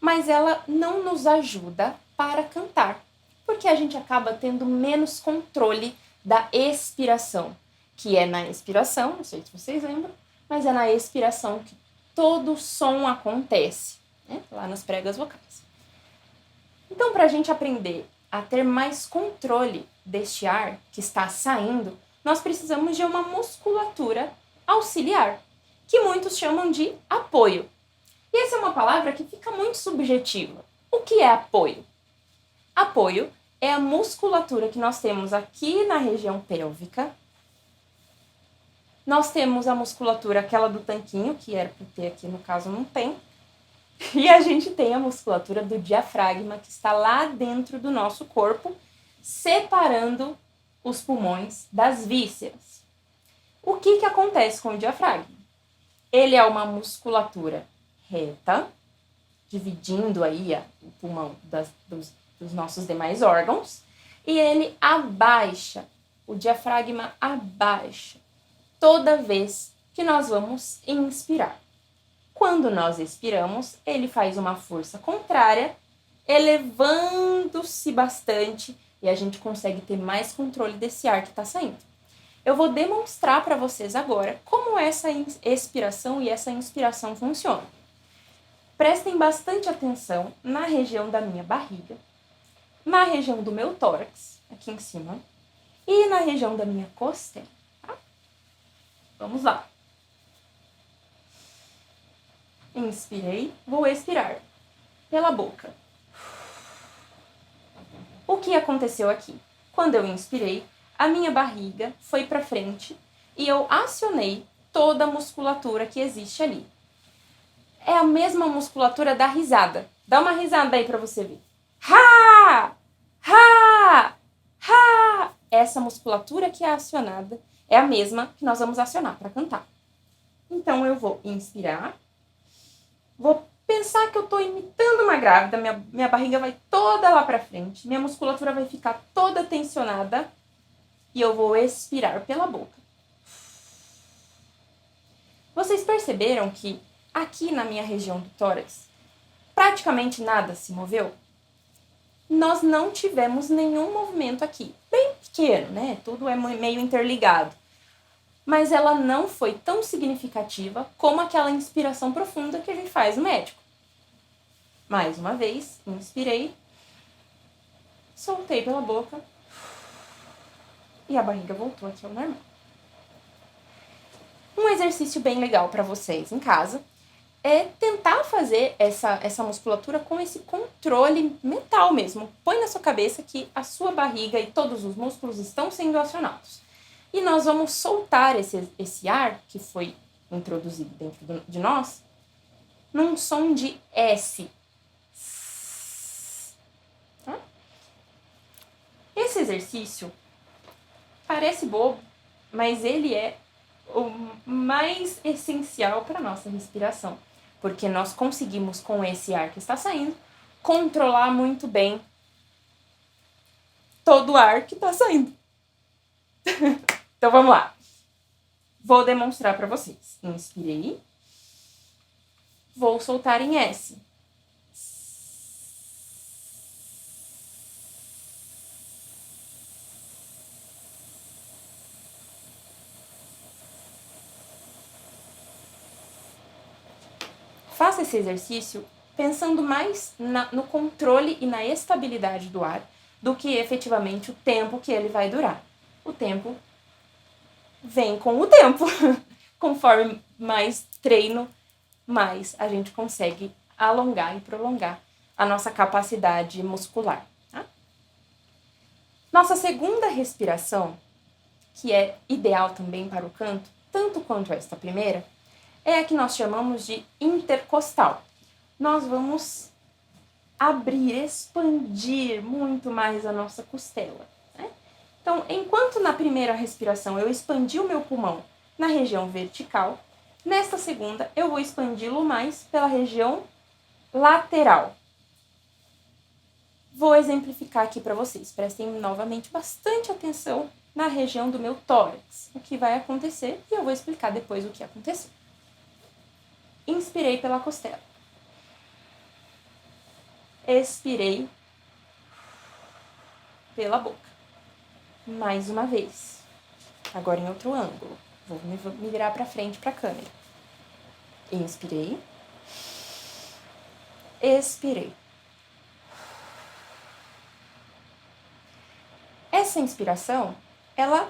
Speaker 8: mas ela não nos ajuda para cantar, porque a gente acaba tendo menos controle da expiração, que é na expiração, não sei se vocês lembram, mas é na expiração que todo o som acontece, né? Lá nas pregas vocais. Então, para a gente aprender a ter mais controle deste ar que está saindo, nós precisamos de uma musculatura auxiliar, que muitos chamam de apoio. E essa é uma palavra que fica muito subjetiva. O que é apoio? Apoio é a musculatura que nós temos aqui na região pélvica. Nós temos a musculatura, aquela do tanquinho, que era para ter aqui, no caso não tem. E a gente tem a musculatura do diafragma, que está lá dentro do nosso corpo, separando os pulmões das vísceras. O que acontece com o diafragma? Ele é uma musculatura reta, dividindo aí o pulmão dos nossos demais órgãos, e ele abaixa, o diafragma abaixa, toda vez que nós vamos inspirar. Quando nós expiramos, ele faz uma força contrária, elevando-se bastante, e a gente consegue ter mais controle desse ar que está saindo. Eu vou demonstrar para vocês agora como essa expiração e essa inspiração funcionam. Prestem bastante atenção na região da minha barriga, na região do meu tórax, aqui em cima, e na região da minha costela. Tá? Vamos lá. Inspirei, vou expirar pela boca. O que aconteceu aqui? Quando eu inspirei, a minha barriga foi para frente e eu acionei toda a musculatura que existe ali. É a mesma musculatura da risada. Dá uma risada aí para você ver. Ha! Ha! Ha! Essa musculatura que é acionada é a mesma que nós vamos acionar para cantar. Então eu vou inspirar. Vou pensar que eu estou imitando uma grávida, minha barriga vai toda lá para frente, minha musculatura vai ficar toda tensionada e eu vou expirar pela boca. Vocês perceberam que aqui na minha região do tórax praticamente nada se moveu? Nós não tivemos nenhum movimento aqui, bem pequeno, né? Tudo é meio interligado. Mas ela não foi tão significativa como aquela inspiração profunda que a gente faz no médico. Mais uma vez, inspirei, soltei pela boca e a barriga voltou aqui ao normal. Um exercício bem legal para vocês em casa é tentar fazer essa musculatura com esse controle mental mesmo. Põe na sua cabeça que a sua barriga e todos os músculos estão sendo acionados. E nós vamos soltar esse ar que foi introduzido dentro de nós num som de S. Tá? Esse exercício parece bobo, mas ele é o mais essencial para a nossa respiração, porque nós conseguimos, com esse ar que está saindo, controlar muito bem todo o ar que está saindo. Então vamos lá. Vou demonstrar para vocês. Inspirei. Vou soltar em S. Faça esse exercício pensando mais no controle e na estabilidade do ar do que efetivamente o tempo que ele vai durar. O tempo vem com o tempo. Conforme mais treino, mais a gente consegue alongar e prolongar a nossa capacidade muscular. Tá? Nossa segunda respiração, que é ideal também para o canto, tanto quanto esta primeira, é a que nós chamamos de intercostal. Nós vamos abrir, expandir muito mais a nossa costela. Né? Então, enquanto na primeira respiração eu expandi o meu pulmão na região vertical, nesta segunda eu vou expandi-lo mais pela região lateral. Vou exemplificar aqui para vocês. Prestem novamente bastante atenção na região do meu tórax, o que vai acontecer, e eu vou explicar depois o que aconteceu. Inspirei pela costela. Expirei pela boca. Mais uma vez. Agora em outro ângulo. Vou me virar para frente para a câmera. Inspirei. Expirei. Essa inspiração, ela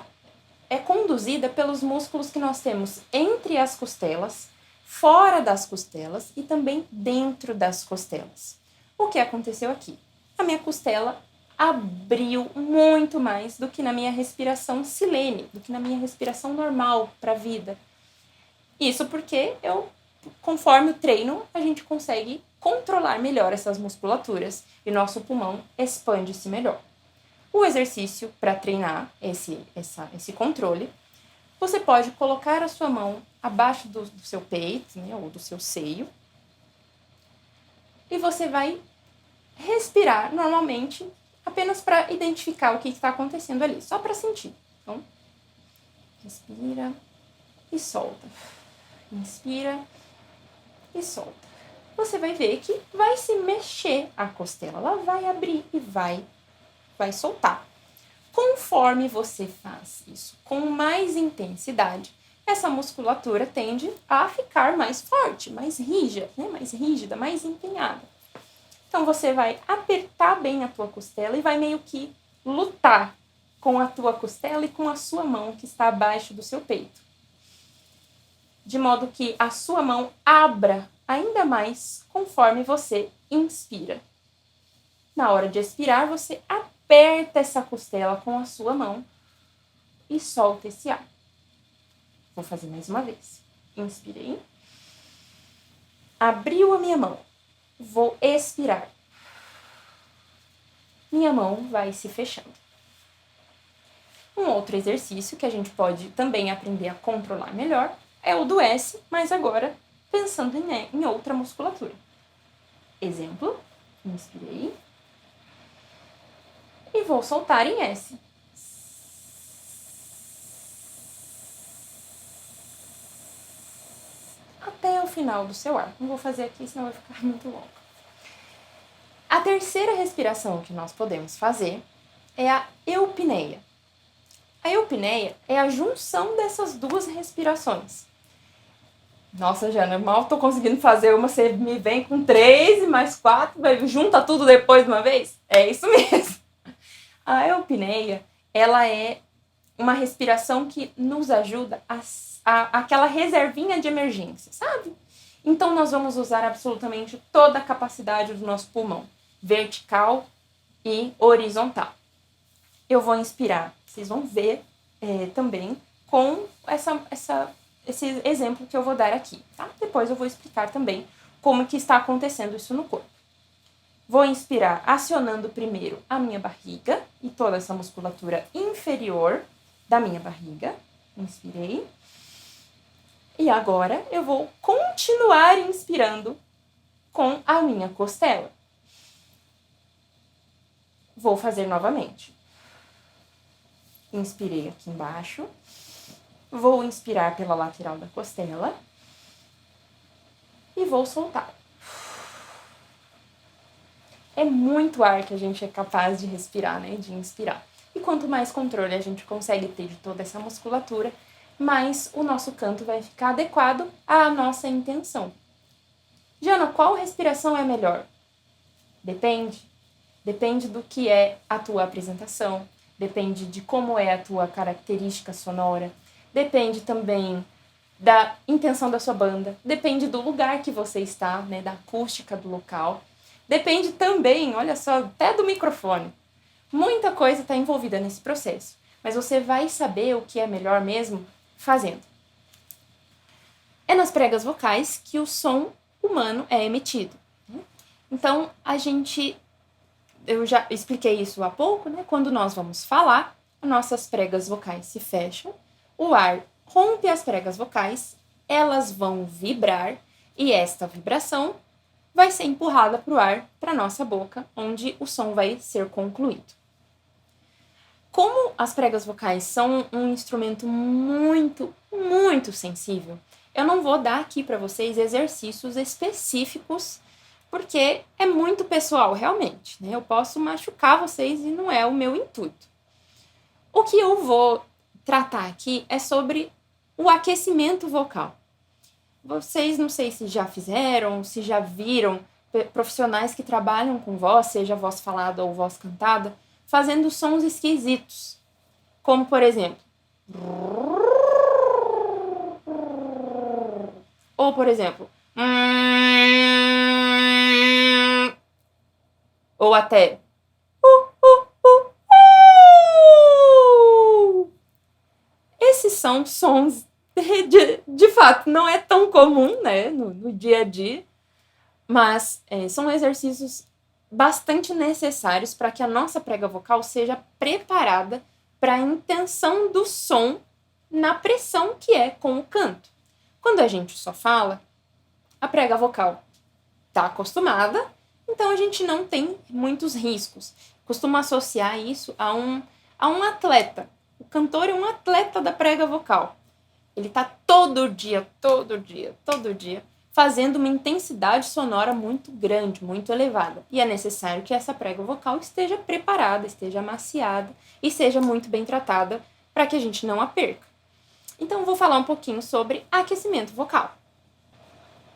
Speaker 8: é conduzida pelos músculos que nós temos entre as costelas, fora das costelas e também dentro das costelas. O que aconteceu aqui? A minha costela abriu muito mais do que na minha respiração silene, do que na minha respiração normal para a vida. Isso porque conforme o treino, a gente consegue controlar melhor essas musculaturas e nosso pulmão expande-se melhor. O exercício para treinar esse controle, você pode colocar a sua mão abaixo do seu peito, né, ou do seu seio, e você vai respirar normalmente, apenas para identificar o que está acontecendo ali, só para sentir. Então, respira e solta. Inspira e solta. Você vai ver que vai se mexer a costela, ela vai abrir e vai soltar. Conforme você faz isso com mais intensidade, essa musculatura tende a ficar mais forte, mais rígida, né? Mais rígida, mais empenhada. Então você vai apertar bem a tua costela e vai meio que lutar com a tua costela e com a sua mão que está abaixo do seu peito. De modo que a sua mão abra ainda mais conforme você inspira. Na hora de expirar, você aperta essa costela com a sua mão e solta esse ar. Vou fazer mais uma vez. Inspirei. Abriu a minha mão. Vou expirar. Minha mão vai se fechando. Um outro exercício que a gente pode também aprender a controlar melhor é o do S, mas agora pensando em outra musculatura. Exemplo. Inspirei. E vou soltar em S. Até o final do seu ar. Não vou fazer aqui, senão vai ficar muito longo. A terceira respiração que nós podemos fazer é a eupneia. A eupneia é a junção dessas duas respirações. Nossa, Jana, mal tô conseguindo fazer uma, você me vem com 3 e mais 4, junta tudo depois de uma vez? É isso mesmo. A eupneia, ela é uma respiração que nos ajuda aquela reservinha de emergência, sabe? Então, nós vamos usar absolutamente toda a capacidade do nosso pulmão, vertical e horizontal. Eu vou inspirar, vocês vão ver também com esse exemplo que eu vou dar aqui, tá? Depois eu vou explicar também como que está acontecendo isso no corpo. Vou inspirar acionando primeiro a minha barriga e toda essa musculatura inferior da minha barriga. Inspirei. E agora eu vou continuar inspirando com a minha costela. Vou fazer novamente. Inspirei aqui embaixo. Vou inspirar pela lateral da costela e vou soltar. É muito ar que a gente é capaz de respirar, né? De inspirar. E quanto mais controle a gente consegue ter de toda essa musculatura, mais o nosso canto vai ficar adequado à nossa intenção. Jana, qual respiração é melhor? Depende. Depende do que é a tua apresentação, depende de como é a tua característica sonora, depende também da intenção da sua banda, depende do lugar que você está, né, da acústica do local. Depende também, olha só, até do microfone. Muita coisa está envolvida nesse processo, mas você vai saber o que é melhor mesmo fazendo. É nas pregas vocais que o som humano é emitido. Então, eu já expliquei isso há pouco, né? Quando nós vamos falar, nossas pregas vocais se fecham, o ar rompe as pregas vocais, elas vão vibrar e esta vibração vai ser empurrada para o ar, para a nossa boca, onde o som vai ser concluído. Como as pregas vocais são um instrumento muito, muito sensível, eu não vou dar aqui para vocês exercícios específicos, porque é muito pessoal, realmente, né? Eu posso machucar vocês e não é o meu intuito. O que eu vou tratar aqui é sobre o aquecimento vocal. Vocês não sei se já fizeram, se já viram profissionais que trabalham com voz, seja voz falada ou voz cantada, fazendo sons esquisitos. Como, por exemplo... Ou, por exemplo... Ou até... Esses são sons, de fato, não é tão comum, né, no dia a dia, mas são exercícios bastante necessários para que a nossa prega vocal seja preparada para a intenção do som na pressão que é com o canto. Quando a gente só fala, a prega vocal está acostumada, então a gente não tem muitos riscos. Costumo associar isso a um atleta. O cantor é um atleta da prega vocal. Ele está todo dia, fazendo uma intensidade sonora muito grande, muito elevada. E é necessário que essa prega vocal esteja preparada, esteja amaciada e seja muito bem tratada para que a gente não a perca. Então, vou falar um pouquinho sobre aquecimento vocal.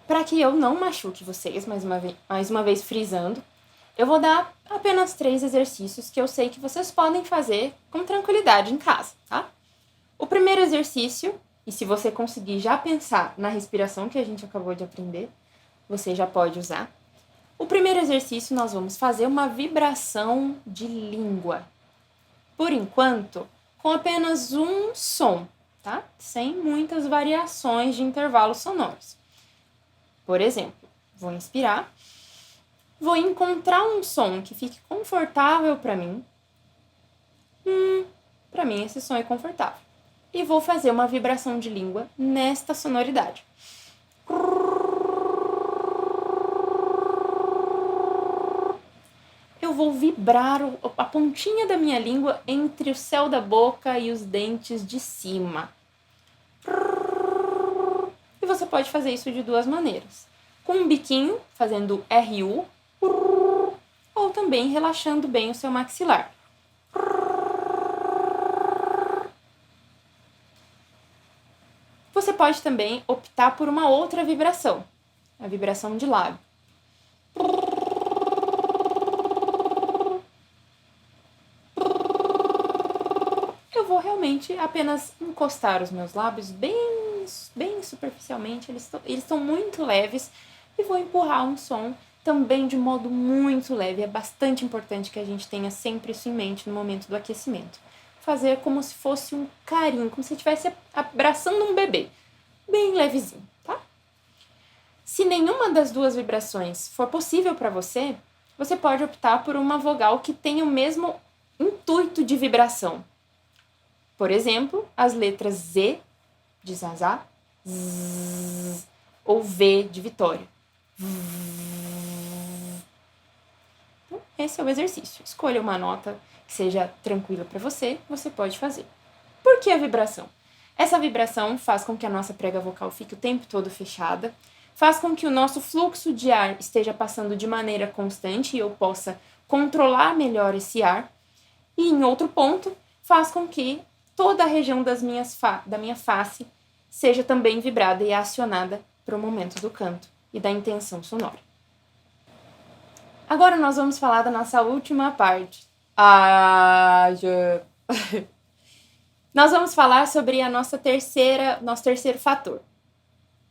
Speaker 8: Para que eu não machuque vocês, mais uma vez frisando, eu vou dar apenas 3 exercícios que eu sei que vocês podem fazer com tranquilidade em casa, tá? O primeiro exercício, e se você conseguir já pensar na respiração que a gente acabou de aprender, você já pode usar. O primeiro exercício, nós vamos fazer uma vibração de língua. Por enquanto, com apenas um som, tá? Sem muitas variações de intervalos sonoros. Por exemplo, vou inspirar, vou encontrar um som que fique confortável para mim. Para mim esse som é confortável. E vou fazer uma vibração de língua nesta sonoridade. Eu vou vibrar a pontinha da minha língua entre o céu da boca e os dentes de cima. E você pode fazer isso de 2 maneiras. Com um biquinho, fazendo RU, ou também relaxando bem o seu maxilar. Você pode também optar por uma outra vibração, a vibração de lábio. Eu vou realmente apenas encostar os meus lábios bem superficialmente, eles estão muito leves, e vou empurrar um som também de modo muito leve. É bastante importante que a gente tenha sempre isso em mente no momento do aquecimento. Fazer como se fosse um carinho, como se estivesse abraçando um bebê, bem levezinho, tá? Se nenhuma das 2 vibrações for possível para você, você pode optar por uma vogal que tenha o mesmo intuito de vibração. Por exemplo, as letras Z de Zazá, Z, ou V de Vitória. Então, esse é o exercício. Escolha uma nota que seja tranquila para você, você pode fazer. Por que a vibração? Essa vibração faz com que a nossa prega vocal fique o tempo todo fechada, faz com que o nosso fluxo de ar esteja passando de maneira constante e eu possa controlar melhor esse ar. E em outro ponto, faz com que toda a região da minha face seja também vibrada e acionada para o momento do canto e da intenção sonora. Agora nós vamos falar da nossa última parte. Nós vamos falar sobre nosso terceiro fator,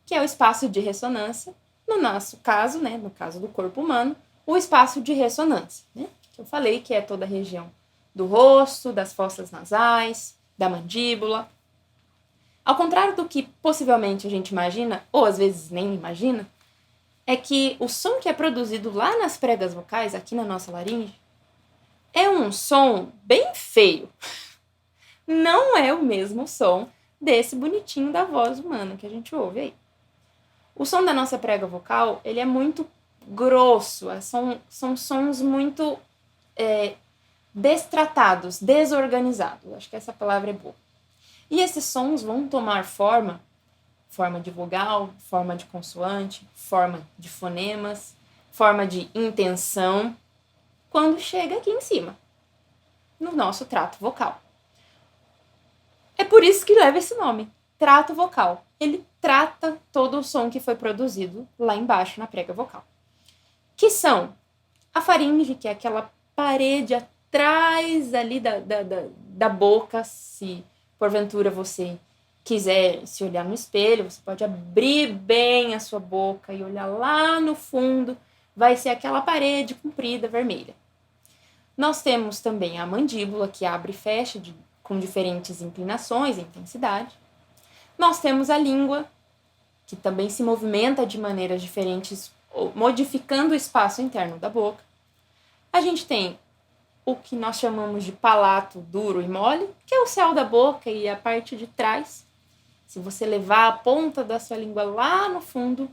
Speaker 8: que é o espaço de ressonância. No nosso caso, né, no caso do corpo humano, o espaço de ressonância, né, que eu falei que é toda a região do rosto, das fossas nasais, da mandíbula. Ao contrário do que possivelmente a gente imagina, ou às vezes nem imagina, é que o som que é produzido lá nas pregas vocais, aqui na nossa laringe, é um som bem feio. Não é o mesmo som desse bonitinho da voz humana que a gente ouve aí. O som da nossa prega vocal, ele é muito grosso, são sons muito destratados, desorganizados. Acho que essa palavra é boa. E esses sons vão tomar forma de vogal, forma de consoante, forma de fonemas, forma de intenção, quando chega aqui em cima, no nosso trato vocal. É por isso que leva esse nome, trato vocal. Ele trata todo o som que foi produzido lá embaixo na prega vocal. Que são a faringe, que é aquela parede atrás ali da boca. Se porventura você quiser se olhar no espelho, você pode abrir bem a sua boca e olhar lá no fundo, vai ser aquela parede comprida vermelha. Nós temos também a mandíbula, que abre e fecha com diferentes inclinações e intensidade. Nós temos a língua, que também se movimenta de maneiras diferentes, modificando o espaço interno da boca. A gente tem o que nós chamamos de palato duro e mole, que é o céu da boca e a parte de trás. Se você levar a ponta da sua língua lá no fundo,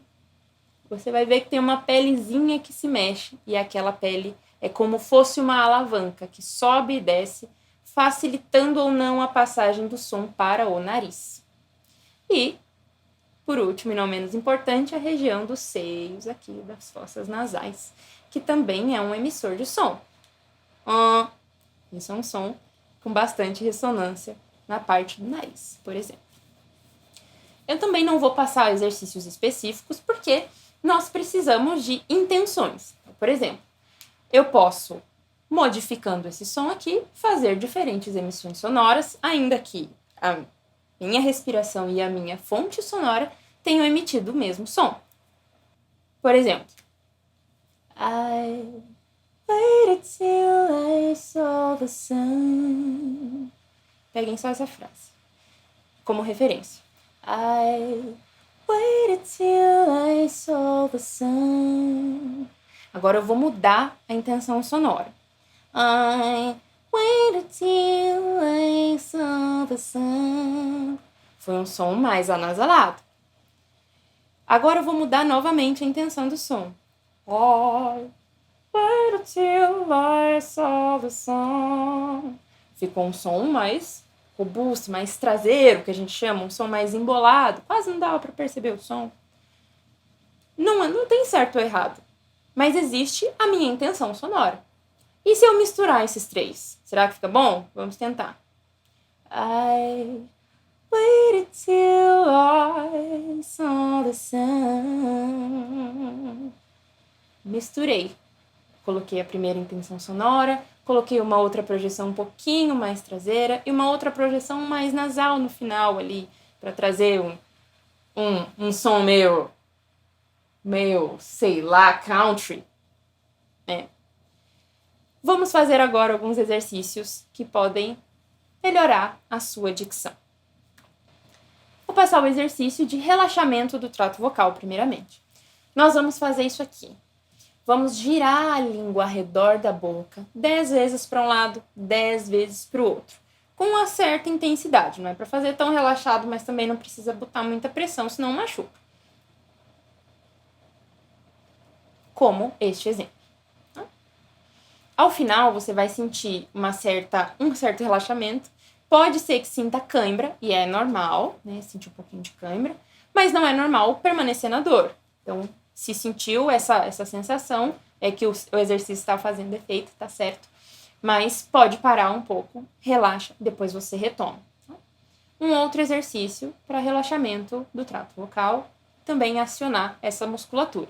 Speaker 8: você vai ver que tem uma pelezinha que se mexe, e aquela pele é como fosse uma alavanca que sobe e desce, facilitando ou não a passagem do som para o nariz. E, por último e não menos importante, a região dos seios aqui, das fossas nasais, que também é um emissor de som. Isso é um som com bastante ressonância na parte do nariz, por exemplo. Eu também não vou passar exercícios específicos, porque nós precisamos de intenções. Por exemplo, eu posso, modificando esse som aqui, fazer diferentes emissões sonoras, ainda que a minha respiração e a minha fonte sonora tenham emitido o mesmo som. Por exemplo, I waited till I saw the sun. Peguem só essa frase como referência. I waited till I saw the sun. Agora eu vou mudar a intenção sonora. I waited till I saw the sun. Foi um som mais anasalado. Agora eu vou mudar novamente a intenção do som. I waited till I saw the sun. Ficou um som mais robusto, mais traseiro, que a gente chama, um som mais embolado. Quase não dava para perceber o som. Não tem certo ou errado. Mas existe a minha intenção sonora. E se eu misturar esses três? Será que fica bom? Vamos tentar. I waited till I saw the sun. Misturei. Coloquei a primeira intenção sonora, coloquei uma outra projeção um pouquinho mais traseira e uma outra projeção mais nasal no final ali, para trazer um som meio, sei lá, country. Vamos fazer agora alguns exercícios que podem melhorar a sua dicção. Vou passar o exercício de relaxamento do trato vocal, primeiramente. Nós vamos fazer isso aqui. Vamos girar a língua ao redor da boca 10 vezes para um lado, 10 vezes para o outro, com uma certa intensidade. Não é para fazer tão relaxado, mas também não precisa botar muita pressão, senão machuca. Como este exemplo. Ao final, você vai sentir um certo relaxamento Pode ser que sinta cãibra, e é normal, né? Sentir um pouquinho de cãibra, mas não é normal permanecer na dor. Então, se sentiu essa sensação, é que o exercício está fazendo efeito, tá certo? Mas pode parar um pouco, relaxa, depois você retoma. Um outro exercício para relaxamento do trato vocal, também acionar essa musculatura.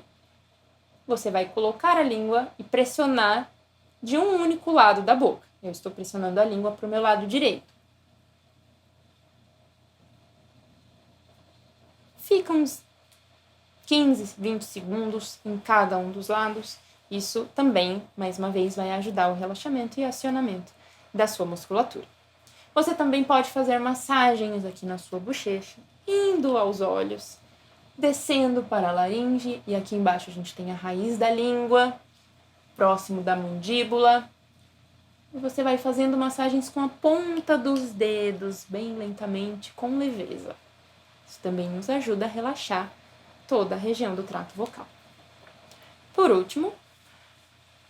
Speaker 8: Você vai colocar a língua e pressionar de um único lado da boca. Eu estou pressionando a língua para o meu lado direito. Fica uns 15, 20 segundos em cada um dos lados. Isso também, mais uma vez, vai ajudar o relaxamento e acionamento da sua musculatura. Você também pode fazer massagens aqui na sua bochecha, indo aos olhos, descendo para a laringe, e aqui embaixo a gente tem a raiz da língua, próximo da mandíbula. E você vai fazendo massagens com a ponta dos dedos, bem lentamente, com leveza. Isso também nos ajuda a relaxar toda a região do trato vocal. Por último,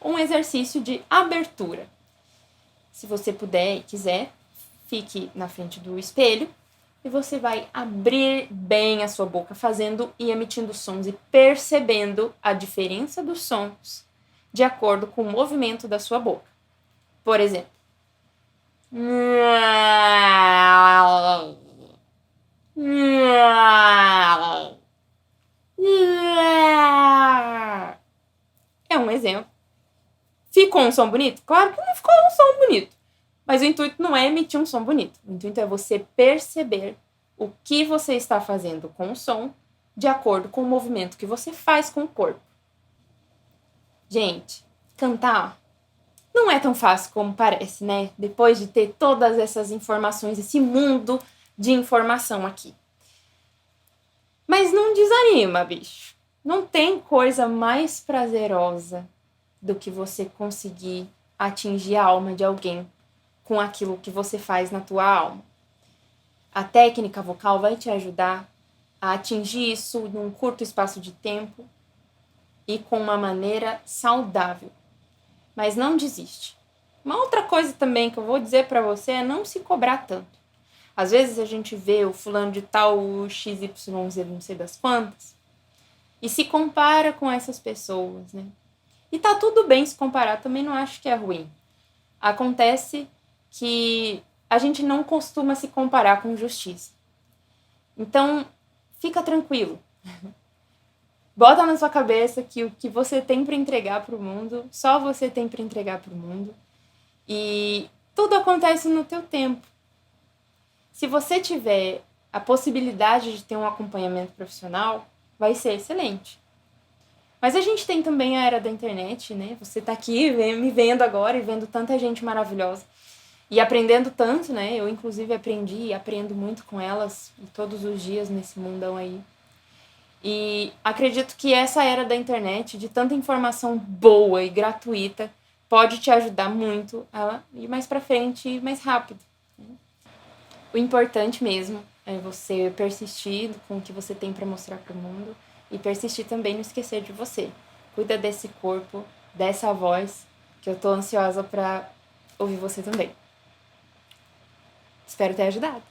Speaker 8: um exercício de abertura. Se você puder e quiser, fique na frente do espelho e você vai abrir bem a sua boca, fazendo e emitindo sons e percebendo a diferença dos sons de acordo com o movimento da sua boca. Por exemplo, é um exemplo. Ficou um som bonito? Claro que não ficou um som bonito. Mas o intuito não é emitir um som bonito. O intuito é você perceber o que você está fazendo com o som de acordo com o movimento que você faz com o corpo. Gente, cantar não é tão fácil como parece, né? Depois de ter todas essas informações, esse mundo de informação aqui. Mas não desanima, bicho. Não tem coisa mais prazerosa do que você conseguir atingir a alma de alguém com aquilo que você faz na tua alma. A técnica vocal vai te ajudar a atingir isso num curto espaço de tempo e com uma maneira saudável. Mas não desiste. Uma outra coisa também que eu vou dizer pra você é não se cobrar tanto. Às vezes a gente vê o fulano de tal, o XYZ, não sei das quantas, e se compara com essas pessoas, né? E tá tudo bem se comparar, também não acho que é ruim. Acontece que a gente não costuma se comparar com justiça. Então, fica tranquilo. Bota na sua cabeça que o que você tem para entregar para o mundo, só você tem para entregar para o mundo. E tudo acontece no teu tempo. Se você tiver a possibilidade de ter um acompanhamento profissional, vai ser excelente. Mas a gente tem também a era da internet, né? Você tá aqui me vendo agora e vendo tanta gente maravilhosa. E aprendendo tanto, né? Eu, inclusive, aprendi e aprendo muito com elas todos os dias nesse mundão aí. E acredito que essa era da internet, de tanta informação boa e gratuita, pode te ajudar muito a ir mais pra frente e mais rápido. O importante mesmo é você persistir com o que você tem para mostrar pro mundo e persistir também não esquecer de você. Cuida desse corpo, dessa voz, que eu tô ansiosa pra ouvir você também. Espero ter ajudado.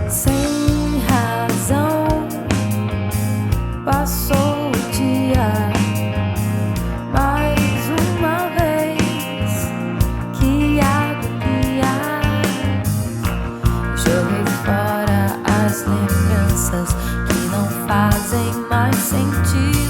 Speaker 9: Sem razão, passou o dia mais uma vez. Que agonia. Joguei fora as lembranças que não fazem mais sentido.